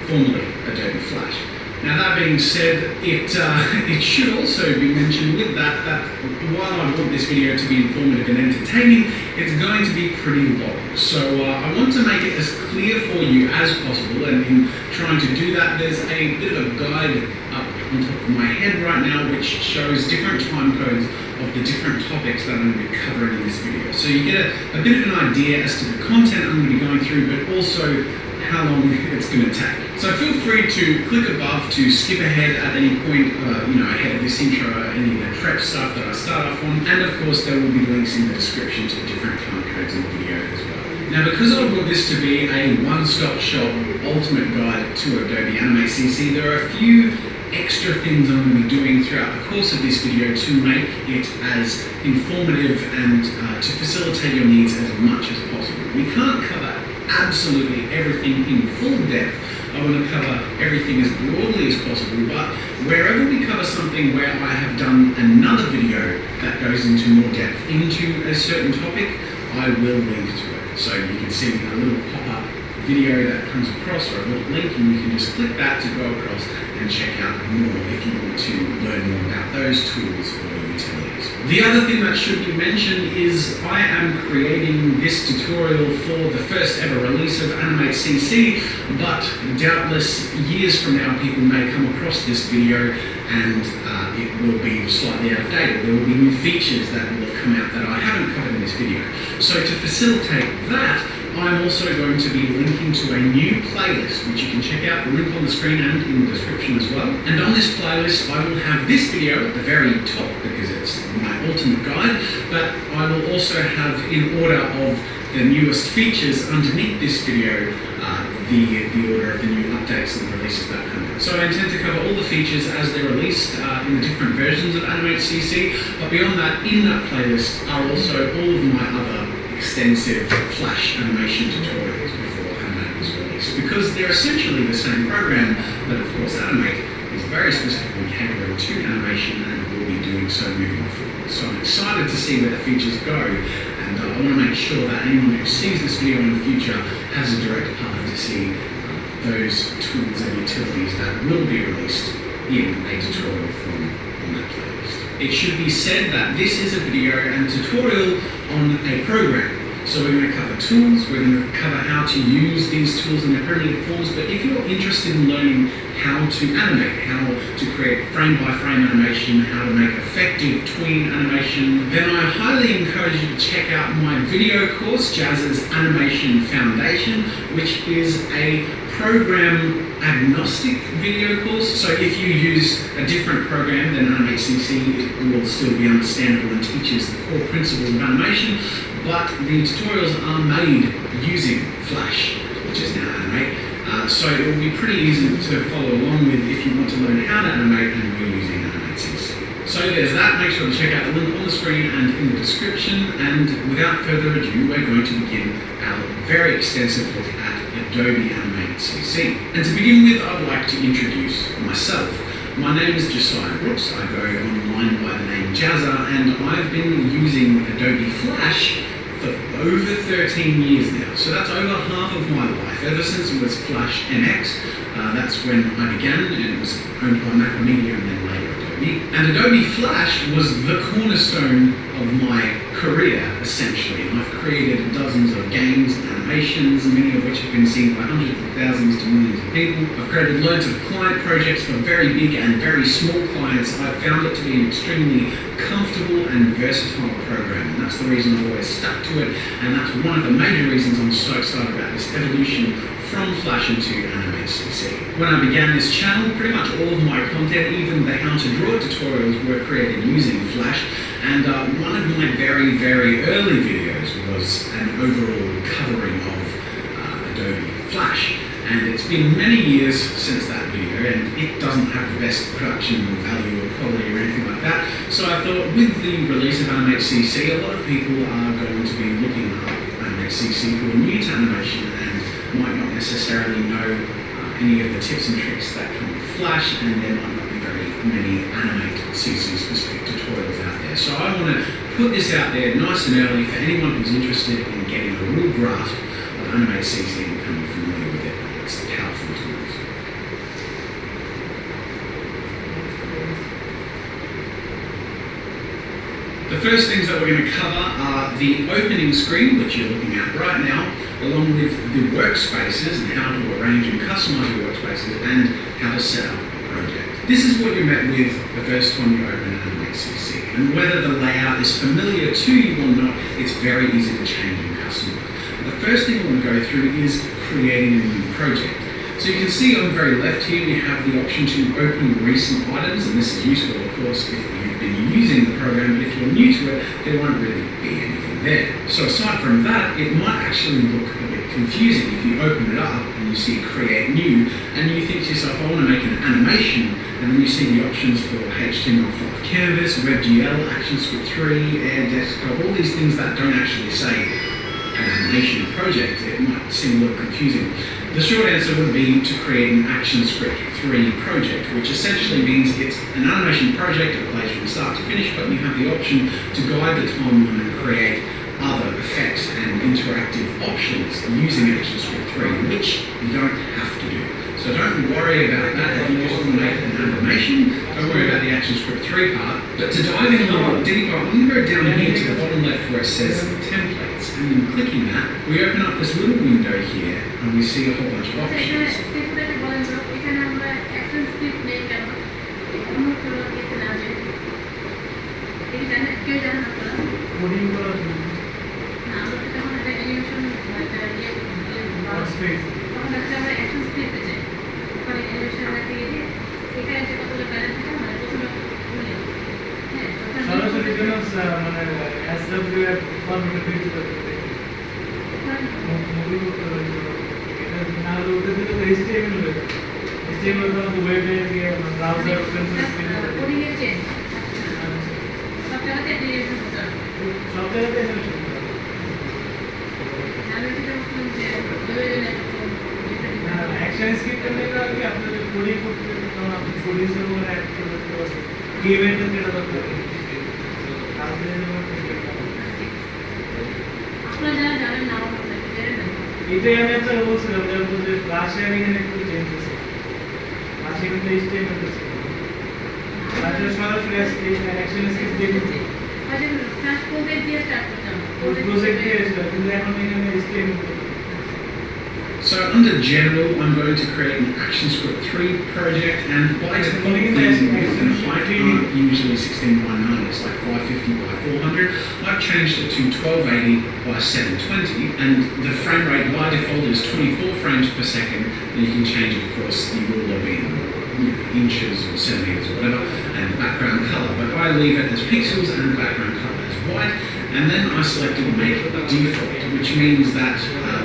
formerly Adobe Flash. Now that being said, it should also be mentioned with that while I want this video to be informative and entertaining, it's going to be pretty long. So I want to make it as clear for you as possible, and in trying to do that, there's a bit of a guide up on top of my head right now which shows different time codes of the different topics that I'm going to be covering in this video. So you get a bit of an idea as to the content I'm going to be going through, but also how long it's going to take. So feel free to click above to skip ahead at any point, ahead of this intro, any of the prep stuff that I start off on, and of course there will be links in the description to the different time codes in the video as well. Now because I want this to be a one-stop shop ultimate guide to Adobe Animate CC, there are a few extra things I'm going to be doing throughout the course of this video to make it as informative and to facilitate your needs as much as possible. We can't cover absolutely everything in full depth. I want to cover everything as broadly as possible, but wherever we cover something where I have done another video that goes into more depth into a certain topic, I will link to it. So you can see a little pop-up video that comes across, or a little link, and you can just click that to go across and check out more if you want to learn more about those tools or utilities. The other thing that should be mentioned is I am creating this tutorial for the first ever release of Animate CC, but doubtless years from now people may come across this video and it will be slightly out of date. There will be new features that will have come out that I haven't covered in this video. So to facilitate that, I'm also going to be linking to a new playlist, which you can check out, the link on the screen and in the description as well. And on this playlist, I will have this video at the very top because it's my ultimate guide, but I will also have, in order of the newest features underneath this video, the order of the new updates and releases that come out. So I intend to cover all the features as they're released in the different versions of Animate CC, but beyond that, in that playlist are also all of my other extensive Flash animation tutorials before Animate was released, because they're essentially the same program, but of course Animate is very specifically catering to animation and will be doing so moving forward. So I'm excited to see where the features go, and I want to make sure that anyone who sees this video in the future has a direct path to see those tools and utilities that will be released in a tutorial form on that playlist. It should be said that this is a video and tutorial on a program. So we're going to cover tools, we're going to cover how to use these tools in their primitive forms, but if you're interested in learning how to animate, how to create frame-by-frame animation, how to make effective tween animation, then I highly encourage you to check out my video course, Jazz's Animation Foundation, which is a program-agnostic video course. So if you use a different program than Animate CC, it will still be understandable and teaches the core principles of animation, but the tutorials are made using Flash, which is now Animate. So it will be pretty easy to follow along with if you want to learn how to animate and you're using Animate CC. So there's that. Make sure to check out the link on the screen and in the description. And without further ado, we're going to begin our very extensive look at Adobe Animate CC. And to begin with, I'd like to introduce myself. My name is Josiah Brooks. I go online by the name Jazza, and I've been using Adobe Flash for over 13 years now. So that's over half of my life, ever since it was Flash MX. That's when I began, and it was owned by Macromedia and then later Adobe. And Adobe Flash was the cornerstone of my career, essentially. I've created dozens of games and animations, many of which have been seen by hundreds of thousands to millions of people. I've created loads of client projects for very big and very small clients. I've found it to be an extremely comfortable and versatile program, and that's the reason I've always stuck to it, and that's one of the major reasons I'm so excited about this evolution from Flash into Animate CC. When I began this channel, pretty much all of my content, even the how to draw tutorials, were created using Flash, and one of my very, very early videos was an overall covering of Adobe Flash. And it's been many years since that video, and it doesn't have the best production value or quality or anything like that. So I thought with the release of Animate CC, a lot of people are going to be looking up Animate CC who are new to animation and might not necessarily know any of the tips and tricks that come with Flash, and there might not be very many Animate CC specific tutorials out there. So I want to put this out there nice and early for anyone who's interested in getting a real grasp of Animate CC and becoming familiar with it. It's powerful tools. The first things that we're going to cover are the opening screen, which you're looking at right now, along with the workspaces and how to arrange and customize your workspaces and how to set up a project. This is what you're met with the first time you open Animate CC, and whether the layout is familiar to you or not, it's very easy to change and customize. The first thing I want to go through is creating a new project. So you can see on the very left here we have the option to open recent items, and this is useful of course if you've been using the program, but if you're new to it there won't really be anything there. So aside from that, it might actually look a bit confusing if you open it up and you see create new and you think to yourself, I want to make an animation, and then you see the options for HTML5 canvas, WebGL, ActionScript 3, Air Desktop, all these things that don't actually say an animation project. It might seem a little confusing. The short answer would be to create an ActionScript 3 project, which essentially means it's an animation project that plays from start to finish, but you have the option to guide the timeline and create other effects and interactive options using ActionScript 3, which you don't have to do. So don't worry about that if you just want to make an animation. Don't worry about the ActionScript 3 part. But to dive in a little deeper, I'm going to go down here to the bottom left where it says templates. And in clicking that, we open up this little window here and we see a whole bunch of options. What do you want to do? Space. সরাসরি কেন মানে এসডব্লিউএফ ফরম্যাটে পেতে করতে movie করতে হবে এটা না হলে ওটা দিলে তো এইচটিএমএল হবে এইচটিএমএল তো ওয়েবে গিয়ে ব্রাউজার ওপেন করে কোডিং এর চেঞ্জ সব জায়গাতে অ্যাপ্লিকেশন করতে হবে সব জায়গাতে অ্যাপ্লিকেশন করতে হবে আমি যেটা বলছিলাম যে ওয়েবে एक्शन स्किप करने का कि आपने जो कोडिंग करते हैं तो आप कोडिंग से वो ऐड कर सकते हो इवेंट में क्या करते हो आपने जो आपने जाना ना हो सकते हैं इतने हमें तो वो सब जब तो फ्लैश शेयरिंग ने कुछ चेंजेस है फ्लैशिंग में इसके में तो आज सारा फ्लैश के एक्शन स्किप देखो आज फ्लैश को दे दिया स्टार्ट करता हूं प्रोजेक्ट के स्टार्ट में इसके So under General, I'm going to create an ActionScript 3 project, and by default, the height aren't usually 16 by 9, it's like 550 by 400. I've changed it to 1280 by 720, and the frame rate by default is 24 frames per second, and you can change, of course, the ruler being inches or centimeters or whatever, and the background color, but I leave it as pixels and the background color as white. And then I selected make default, which means that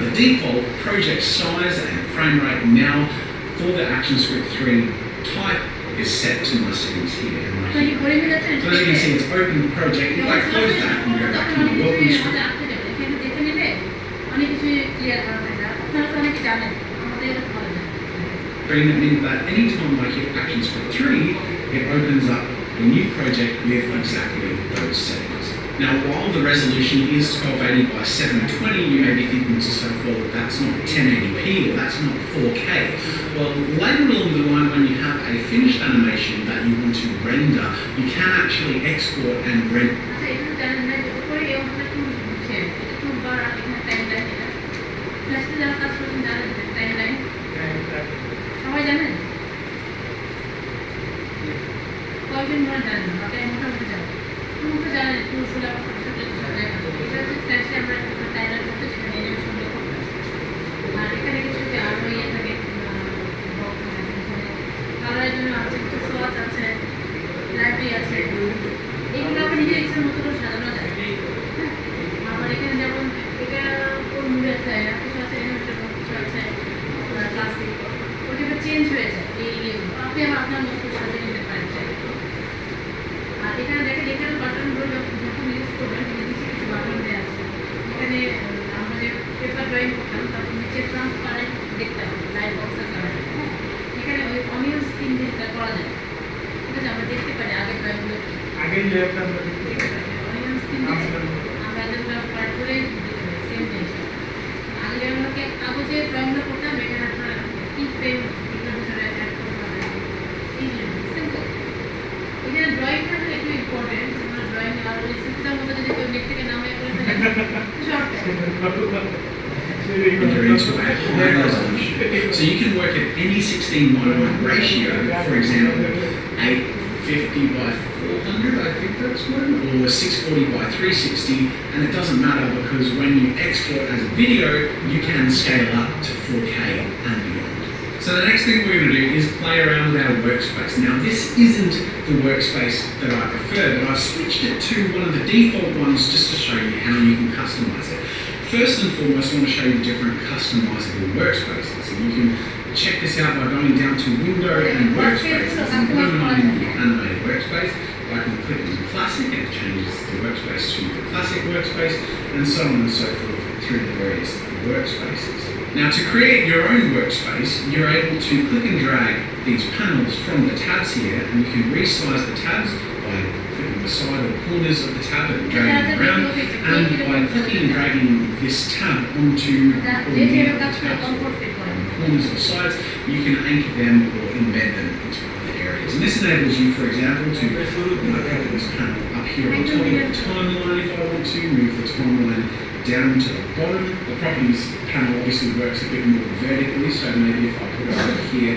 the default project size and frame rate now for the ActionScript 3 type is set to my settings here. And right here. So as you can see, it's open project. If I close that and go back to my welcome screen, it means that anytime I hit ActionScript 3, it opens up a new project with exactly those settings. Now, while the resolution is 1280 by 720, you may be thinking to yourself, well, that's not 1080p or that's not 4K. Well, later along the line, when you have a finished animation that you want to render, you can actually export and render. এখানে আমরা যে paper drawing করতাম তারপর নিচে transparent দেখতাম light বক্সের কারণে, হ্যাঁ এখানে ওই অনিয়ন স্কিন যেটা করা যায়, ঠিক আছে, আমরা দেখতে পারি আগের ড্রয়িংগুলো আগের লেয়ারটা আমরা দেখতে দেখতে পারি অনিয়ন স্কিন আমরা একদম ট্রান্সপারেন্ট করে দিতে পারি সেম জিনিসটা। আগে আমাকে কাগজে ড্রয়িংগুলো করতাম, এখানে আপনারা কি ফ্রেম এগুলোর ভিতরে অ্যাড করতে পারেন, সিম্পল। এখানে ড্রয়িংটা একটু ইম্পর্টেন্ট, আমরা ড্রয়িং আর ওই সিস্টেমের মধ্যে যদি কেউ নেট থেকে নামে করে ফেলে short Enter into a high resolution. So you can work at any 16:1 ratio, for example, 850 by 400, I think that's one, or 640 by 360, and it doesn't matter because when you export as a video, you can scale up to 4K and beyond. So the next thing we're going to do is play around with our workspace. Now this isn't the workspace that I prefer, but I've switched it to one of the default ones just to show you how you can customize it. First and foremost, I want to show you the different customizable workspaces. So you can check this out by going down to Window and Workspaces and going the Animated Workspace. I can click on Classic and it changes the workspace to the Classic workspace, and so on and so forth through the various workspaces. Now to create your own workspace, you're able to click and drag these panels from the tabs here, and you can resize the tabs by clicking the side or corners of the tab and dragging them around, and by clicking and dragging this tab onto the tabs on the corners or sides, you can anchor them or embed them into other areas. And this enables you, for example, to put this panel up here on top of the timeline if I want to, move the timeline down to the bottom. The properties panel obviously works a bit more vertically, so maybe if I put it over here,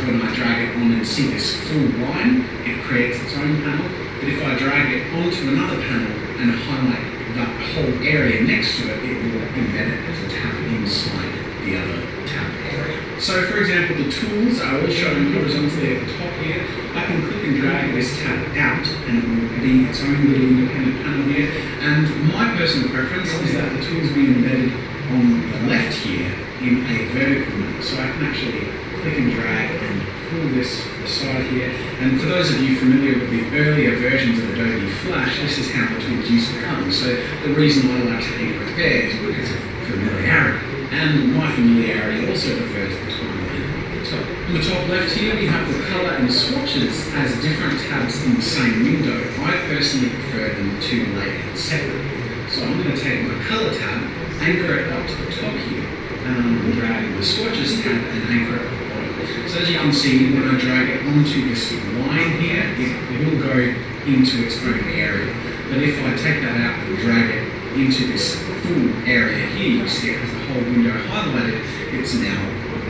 when I drag it on and see this full line, it creates its own panel. But if I drag it onto another panel and highlight that whole area next to it, it will embed it as a tab inside the other tab area. So for example, the tools are all shown horizontally at the top here. I can click and drag this tab out and it will be its own little independent panel here. And my personal preference is that the tools be embedded on the left here in a vertical manner. So I can actually click and drag and pull this aside here. And for those of you familiar with the earlier versions of Adobe Flash, this is how the tools used to come. So the reason I like to anchor it there is because of familiarity. And my familiarity also refers to the timeline at the top. On the top left here, we have the color and swatches as different tabs in the same window. I personally prefer them to lay out separately. So I'm going to take my color tab, anchor it up to the top here, and I'm going to drag the swatches tab and anchor it. So as you can see, when I drag it onto this line here, it will go into its own area. But if I take that out and drag it into this full area here, you see it has the whole window highlighted, it's now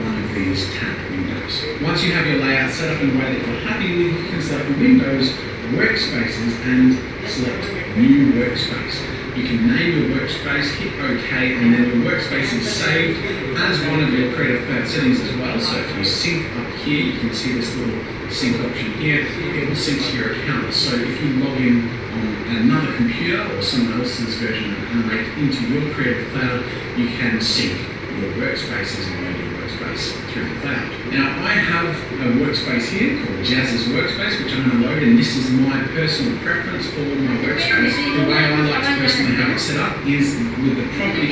one of these tabbed windows. Once you have your layout set up in a way that you're happy with, you can select Windows, Workspaces, and select New Workspace. You can name your workspace, hit OK, and then your workspace is saved as one of your Creative Cloud settings as well. So if you sync up here, you can see this little sync option here, it will sync to your account. So if you log in on another computer or someone else's version of Animate into your Creative Cloud, you can sync your workspaces and load your workspace through the cloud. Now I have a workspace here called Jazz's Workspace, which I'm going to load, and this is my personal preference for my workspace. The way I like to personally have it set up is with the property.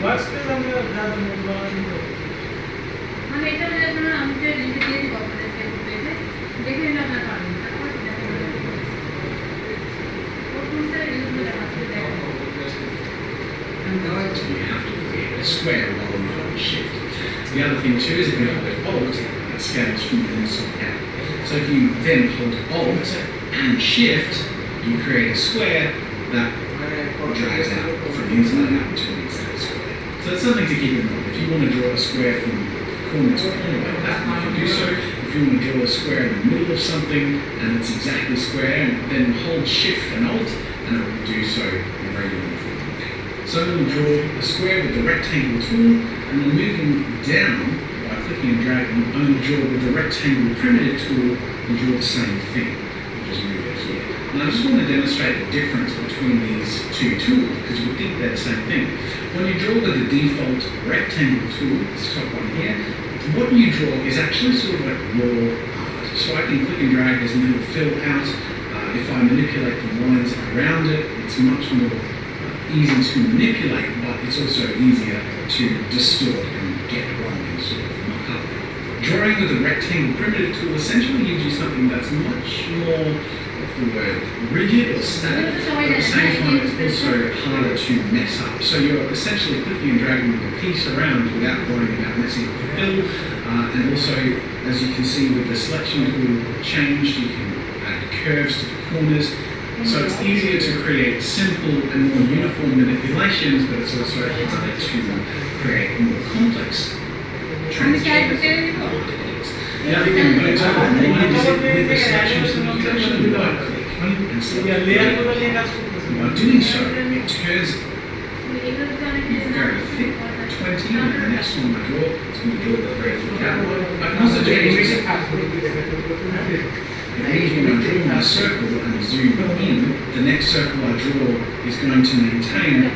Workspace আমরা যারা মানে এটা আমি যে link দিয়ে দিব আপনাদের Facebook পেজে দেখে নিলে আপনারা পাবেন। তারপর You have to create a square while you hold Shift. The other thing too is if you hold Alt, it scales from the inside out. So if you then hold Alt and Shift, you create a square that drags out from the inside out to an exact square. So it's something to keep in mind. If you want to draw a square from corner to corner like that, you can do so. If you want to draw a square in the middle of something and it's exactly square, then hold Shift and Alt and it will do so in a very uniform way. So I'm going to draw a square with the rectangle tool, and then moving down by clicking and dragging, I'm going to draw with the rectangle primitive tool and draw the same thing. Just move it here. And I just want to demonstrate the difference between these two tools because you would think they're the same thing. When you draw with the default rectangle tool, this top one here, what you draw is actually sort of like raw art. So I can click and drag this little fill out. If I manipulate the lines around it, it's much more easy to manipulate, but it's also easier to distort and get wrong and sort of muck up. Drawing with a rectangle primitive tool essentially gives you something that's much more, what's the word, rigid or static, but at the same time it's also harder to mess up. So you're essentially clicking and dragging the piece around without worrying about messing up the fill, and also, as you can see with the selection tool changed, you can add curves to the corners. So it's easier to create simple and more uniform manipulations, but it's also harder to create more complex transformations. The other thing I'm going to talk about is with the selection tool, you can actually right click and select layer. By doing so, it turns very thick, 20, and the next one I draw, it's going to draw the very thick outline. I can also change this. It means when I draw my circle and zoom in, the next circle I draw is going to maintain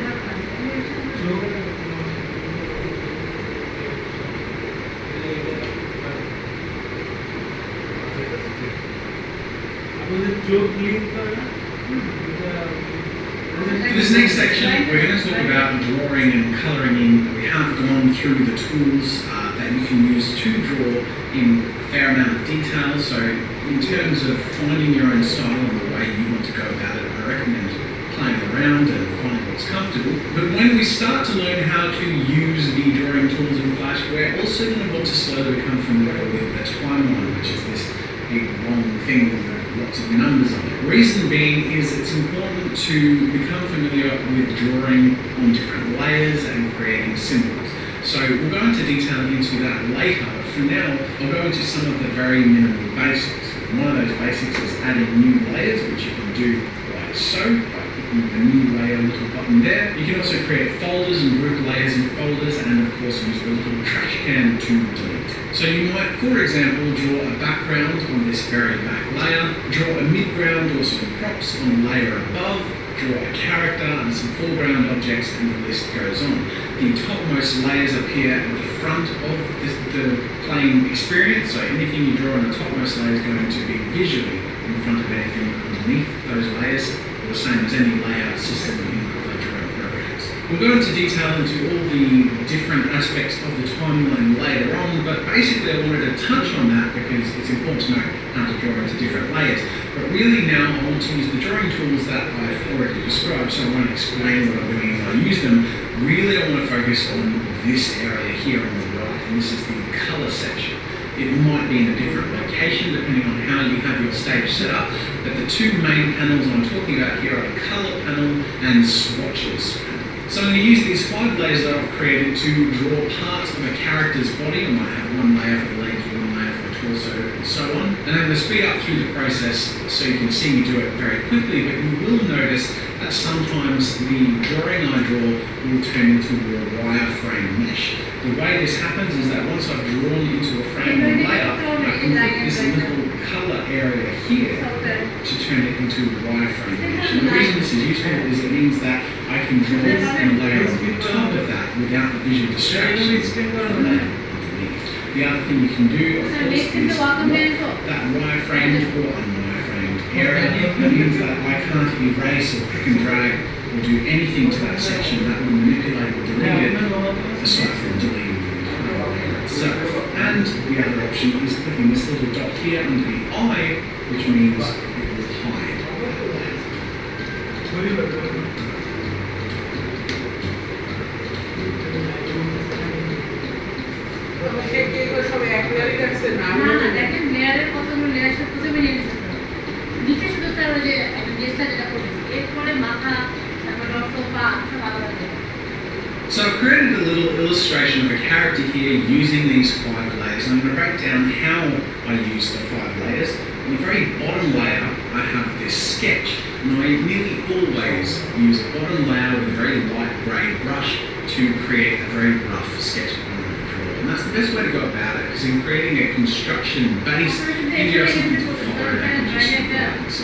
For this next section, we're going to talk about drawing and colouring in. We have gone through the tools that you can use to draw in a fair amount of detail. So in terms of finding your own style and the way you want to go about it, I recommend playing around and finding what's comfortable. But when we start to learn how to use the drawing tools in Flash, we're also going to want to slowly become familiar with the timeline, which is this big long thing with lots of numbers on it. Reason being is it's important to become familiar with drawing on different layers and creating symbols. So we'll go into detail into that later, but for now I'll go into some of the very minimal basics. One of those basics is adding new layers, which you can do like so, by clicking the new layer little button there. You can also create folders and group layers in folders, and of course use the little trash can to delete. So you might, for example, draw a background on this very back layer, draw a midground or some props on the layer above, draw a character and some foreground objects, and the list goes on. The topmost layers appear at the front of the playing experience, so anything you draw on the topmost layer is going to be visually in front of anything underneath those layers, the same as any layout system in the drawing programs. We'll go into detail into all the different aspects of the timeline later on, but basically I wanted to touch on that because it's important to know how to draw into different layers. But really now I want to use the drawing tools that I've already described, so I won't explain what I'm doing as I use them. Really I want to focus on this area here on the right, and this is the colour section. It might be in a different location depending on how you have your stage set up, but the two main panels I'm talking about here are the colour panel and swatches panel. So I'm going to use these 5 layers that I've created to draw parts of a character's body. I might have one layer for the legs, one layer for the torso, and so on. And I'm going to speed up through the process so you can see me do it very quickly, but you will notice that sometimes the drawing I draw will turn into a wireframe mesh. The way this happens is that once I've drawn into a frame or layer, I can put this little colour area here to turn it into a wireframe mesh. And the reason this is useful is it means that I can draw and layer on top of that without the visual distraction of the layer underneath. The other thing you can do, of course, is that wireframed or unwireframed area. That means that I can't erase or pick and drag or do anything to that section that will manipulate or delete it, aside from deleting the layer itself. And the other option is clicking this little dot here under the eye, which means it will hide that layer. So I've created a little illustration of a character here using these 5 layers, and I'm going to break down how I use the 5 layers. On the very bottom layer I have this sketch, and I nearly always use a bottom layer with a very light grey brush to create a very rough sketch of what I'm going to draw. And that's the best way to go about it, because in creating a construction base, you have something to follow that can just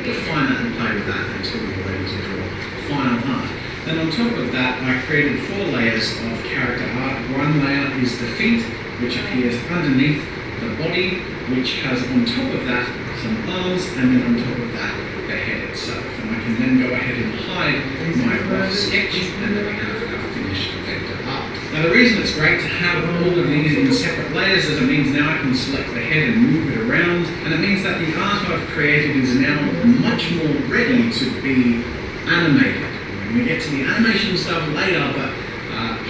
refine that and play with that until you're ready to draw the final part. Then on top of that, I created 4 layers of character art. One layer is the feet, which appears underneath the body, which has on top of that some arms, and then on top of that the head itself. And I can then go ahead and hide my rough sketch, and then we have our finished vector art. Now the reason it's great to have all of these in separate layers is it means now I can select the head and move it around, and it means that the art I've created is now much more ready to be animated. We're going to get to the animation stuff later, but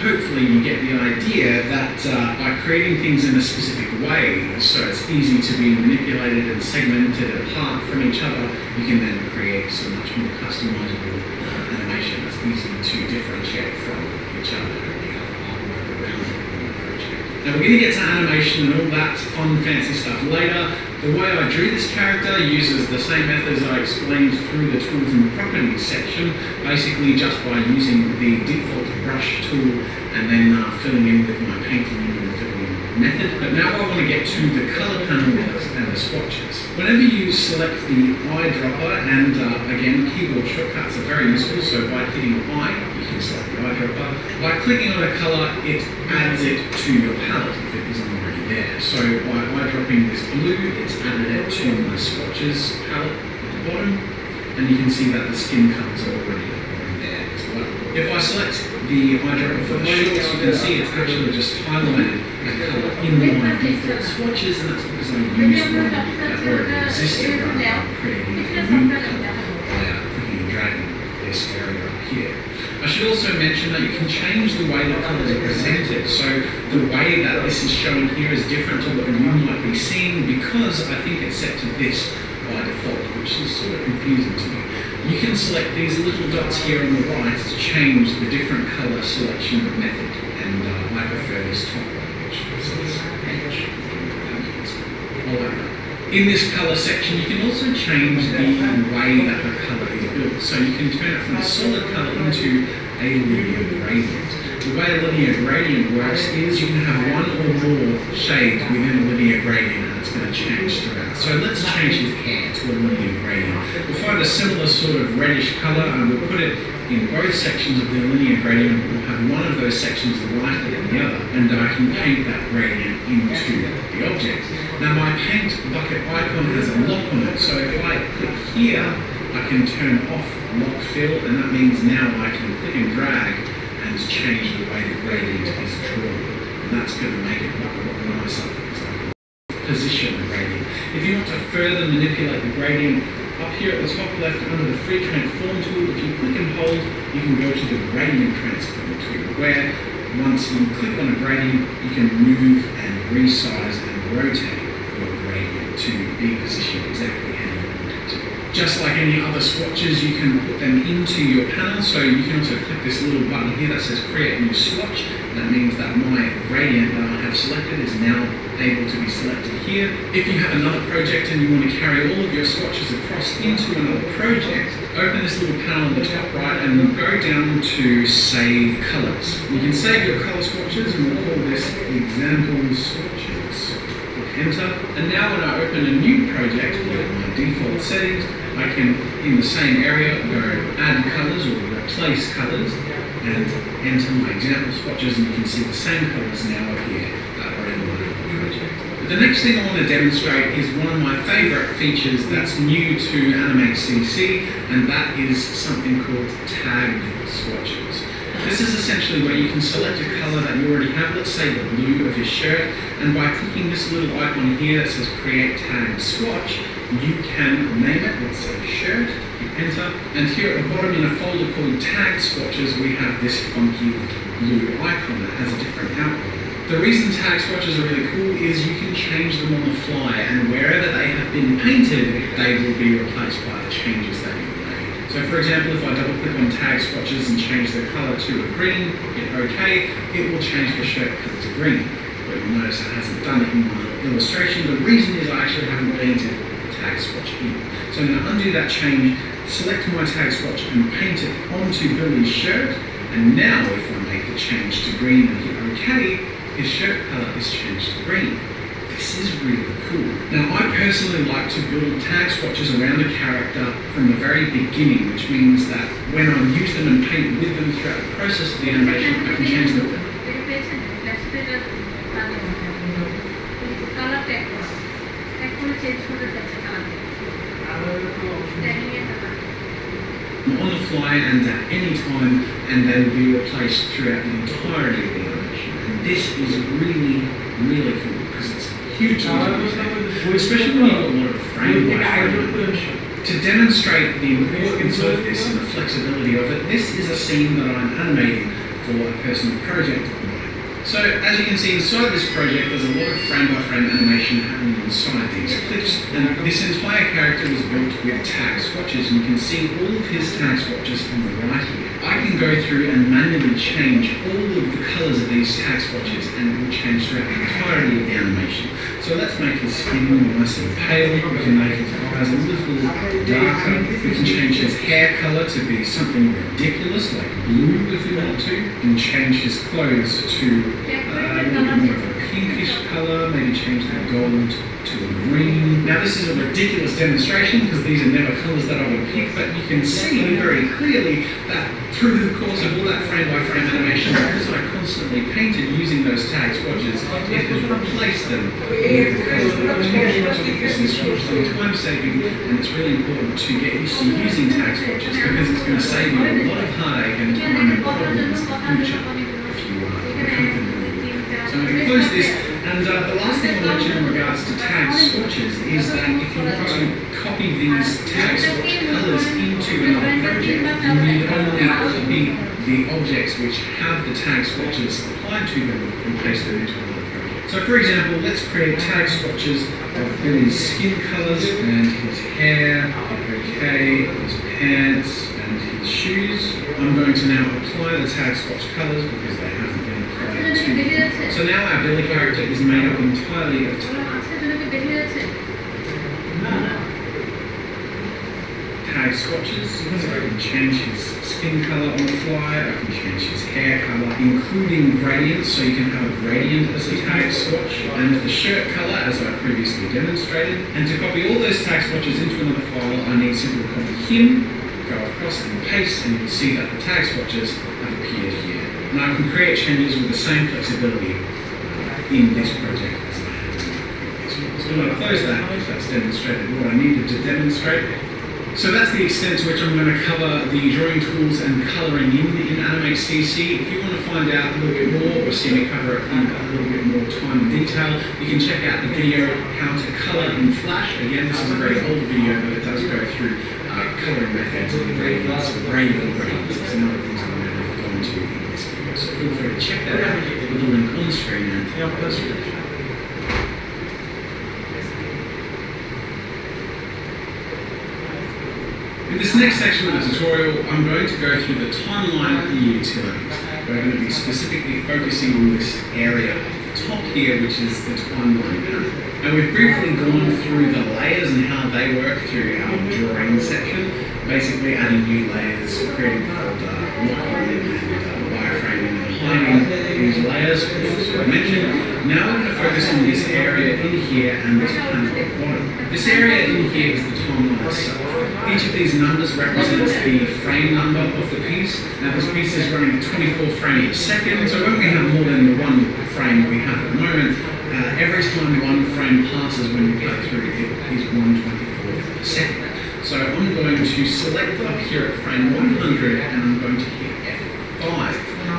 hopefully you get the idea that by creating things in a specific way, so it's easy to be manipulated and segmented apart from each other, you can then create so much more customizable animation that's easy to differentiate from each other and the other artwork around it in the project. Now we're going to get to animation and all that fun, fancy stuff later. The way I drew this character uses the same methods I explained through the tools and properties section, basically just by using the default brush tool and then filling in with my painting in and filling in method. But now I want to get to the color panel and the swatches. Whenever you select the eyedropper, and again, keyboard shortcuts are very useful, so by hitting I, you can select the eyedropper. By clicking on a color, it adds it to your palette if it isn't already there. So by eyedropping this blue, it's added it to my swatches palette at the bottom, and you can see that the skin colors are already at the bottom there as well. If I select the eyedropper for the shorts, you can see it's actually just highlighted a color in my default swatches, and that's because I used one that already existed rather than creating a new color by clicking and dragging this area up here. I should also mention that you can change the way the colours are presented, so the way that this is shown here is different to what you might be seeing because I think it's set to this by default, which is sort of confusing to me. You can select these little dots here on the right to change the different colour selection method, and I prefer this top one, which says H. In this colour section, you can also change the way that the colour is built. So you can turn it from a solid colour into a linear gradient. The way a linear gradient works is you can have one or more shades within a linear gradient, and it's going to change throughout. So let's change his hair to a linear gradient. We'll find a similar sort of reddish colour, and we'll put it in both sections of the linear gradient. We'll have one of those sections lighter than the other, and I can paint that gradient into the object. Now my paint bucket icon has a lock on it, so if I click here, I can turn off lock fill, and that means now I can click and drag and change the way the gradient is drawn. And that's going to make it look a lot nicer because I can position the gradient. If you want to further manipulate the gradient, up here at the top left under the free transform tool, if you click and hold, you can go to the gradient transform tool, where once you click on a gradient, you can move and resize and rotate your gradient to be positioned exactly how you want it to. Just like any other swatches, you can put them into your panel, so you can also click this little button here that says create new swatch. That means that my gradient that I have selected is now able to be selected here. If you have another project and you want to carry all of your swatches across into another project, open this little panel on the top right and go down to save colors. You can save your color swatches, and we'll call this example swatches. Enter, and now when I open a new project with my default settings, I can, in the same area, go add colors or replace colors and enter my example swatches, and you can see the same colors now appear that are in my project. But the next thing I want to demonstrate is one of my favorite features that's new to Animate CC, and that is something called tagged swatches. This is essentially where you can select a color that you already have, let's say the blue of your shirt, and by clicking this little icon here that says create tagged swatch, you can name it, let's say shirt, hit enter, and here at the bottom in a folder called tagged swatches, we have this funky blue icon that has a different outline. The reason tag swatches are really cool is you can change them on the fly, and wherever they have been painted, they will be replaced by the changes that you've made. So for example, if I double click on tag swatches and change the color to a green, hit OK, it will change the shirt color to green. But you'll notice it hasn't done it in my illustration. The reason is I actually haven't painted the tag swatch in. So I'm going to undo that change, select my tag swatch and paint it onto Billy's shirt. And now if I make the change to green and hit OK, his shirt color is changed to green. This is really cool. Now I personally like to build tag swatches around a character from the very beginning, which means that when I use them and paint with them throughout the process of the animation, I can change them. Change করে ফেলছে কালারটা on the fly and at any time, and they will be replaced throughout the entirety of the animation. And this is really, really cool because it's huge, especially when you've got a lot of frame by frame animation. To demonstrate the importance of this and the flexibility of it, this is a scene that I'm animating for a personal project of mine. So, as you can see inside this project, there's a lot of frame-by-frame animation happening inside these clips, and this entire character was built with tag swatches, and you can see all of his tag swatches on the right here. I can go through and manually change all of the colours of these tag swatches, and it will change throughout the entirety of the animation. So let's make his skin nice and pale, we can make his eyes a little darker, we can change his hair colour to be something ridiculous, like blue if we want to, we can change his clothes to a little bit more of a pinkish colour, maybe change the gold to a green. Now this is a ridiculous demonstration because these are never colours that I would pick, but you can see very clearly that through the course of all that frame-by-frame animation, because I constantly painted using those tag swatches, it has replaced them with the colours that I chose. This is time saving, and it's really important to get used to using tag swatches because it's going to save you a lot of heartache and time and problems in the future if you are comfortable with it. So I'm going to close this, and the last thing I'll mention in regards to tag swatches is that if you want to copy these tag swatch colours into another project, you need only copy the objects which have the tag swatches applied to them and paste them into another project. So for example, let's create tag swatches of Billy's skin colours and his hair, okay, his pants and his shoes. I'm going to now apply the tag swatch colours because they haven't been applied to them. So now our Billy character is made up entirely of tag swatches, so I can change his skin colour on the fly, I can change his hair colour, including gradients, so you can have a gradient as a tag swatch, and the shirt colour as I previously demonstrated. And to copy all those tag swatches into another file, I need simply copy him, go across and paste, and you'll see that the tag swatches have appeared here. Now I can create changes with the same flexibility in this project as I have in the previous one. So I'm going to close that because that's demonstrated what I needed to demonstrate. So that's the extent to which I'm going to cover the drawing tools and colouring in Animate CC. If you want to find out a little bit more or see me cover it in a little bit more time and detail, you can check out the video How to Colour in Flash. Again, this is a very old video, but it does go through colouring methods and gradients, gradient gradients. It's another thing that I'm going to go into in this video. So feel free to check that out with the link on the screen and the description. In this next section of the tutorial, I'm going to go through the timeline of the utilities. We're going to be specifically focusing on this area at the top here, which is the timeline panel. And we've briefly gone through the layers and how they work through our drawing section, basically adding new layers, creating folder, locking and wireframing and hiding these layers, as I mentioned. Now we're going to focus on this area in here and this panel at the bottom. This area in here is the timeline itself. Each of these numbers represents the frame number of the piece. Now this piece is running at 24 frames a second, so when we have more than the one frame we have at the moment, every time one frame passes when you play through, it is 1/24th a second. So I'm going to select up here at frame 100 and I'm going to hit F5.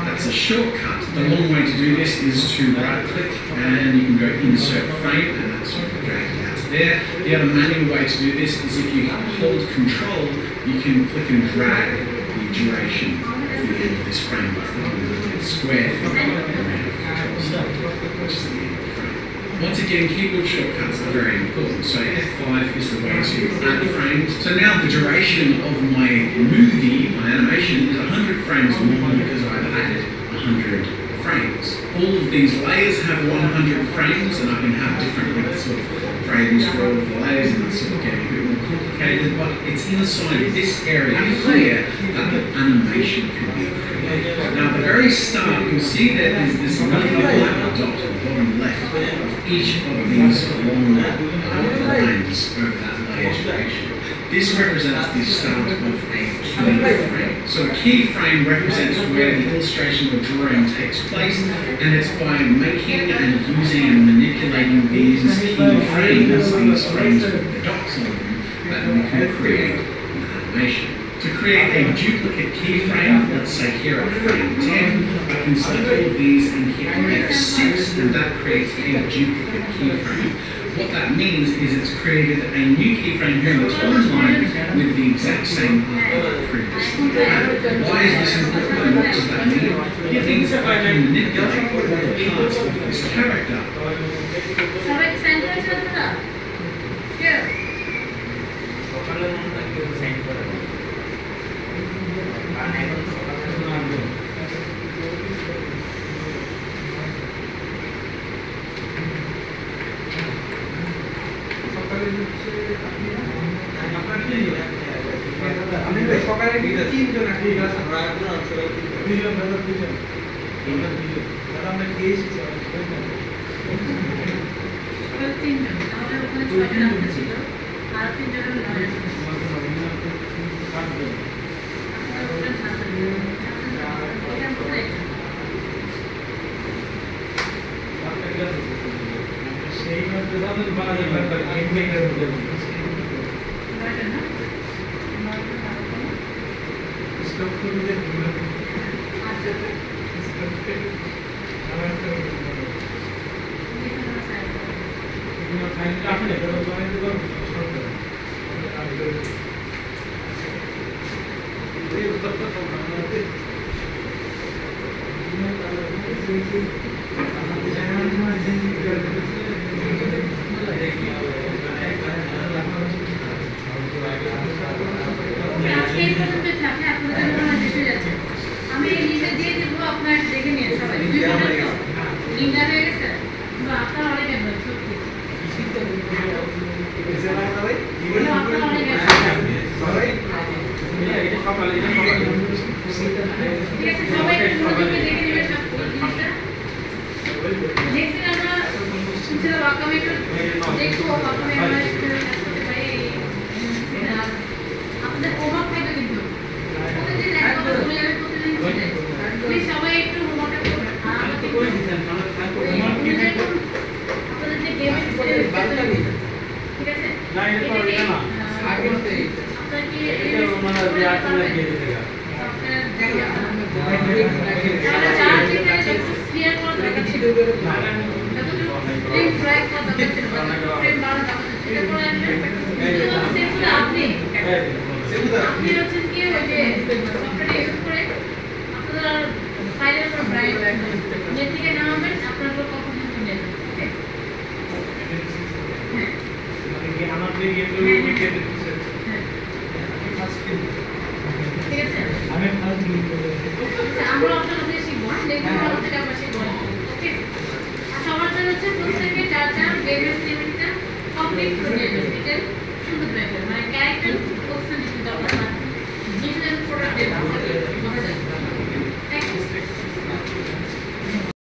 That's a shortcut. The long way to do this is to right click and you can go insert frame and that's what we're dragging out to there. The other manual way to do this is if you hold control, you can click and drag the duration of the end of this frame by clicking the square thing around the control state, which is the end of the frame. Once again, keyboard shortcuts are very important. So F5 is the way to add frames. So now the duration of my movie, my animation, is 100 frames long because I've added 100 frames. All of these layers have 100 frames and I can have different lengths of frames for all of the layers and it's sort of getting a bit more complicated, but it's inside this area here that the animation can be created. Now at the very start, you'll see that there's this little black dot at the bottom left of each of these long lines over that layer duration. This represents the start of a keyframe. So a keyframe represents where the illustration or drawing takes place, and it's by making and using and manipulating these keyframes, these frames with the dots on them, that we can create an animation. To create a duplicate keyframe, let's say here at frame 10, I can select all of these and hit F6, and that creates a duplicate keyframe. What that means is it's created a new keyframe here in the timeline with the exact same artwork previously had. Why is this important and what does that mean? It means that I can manipulate all the parts of this character. complete project. It is super better. My character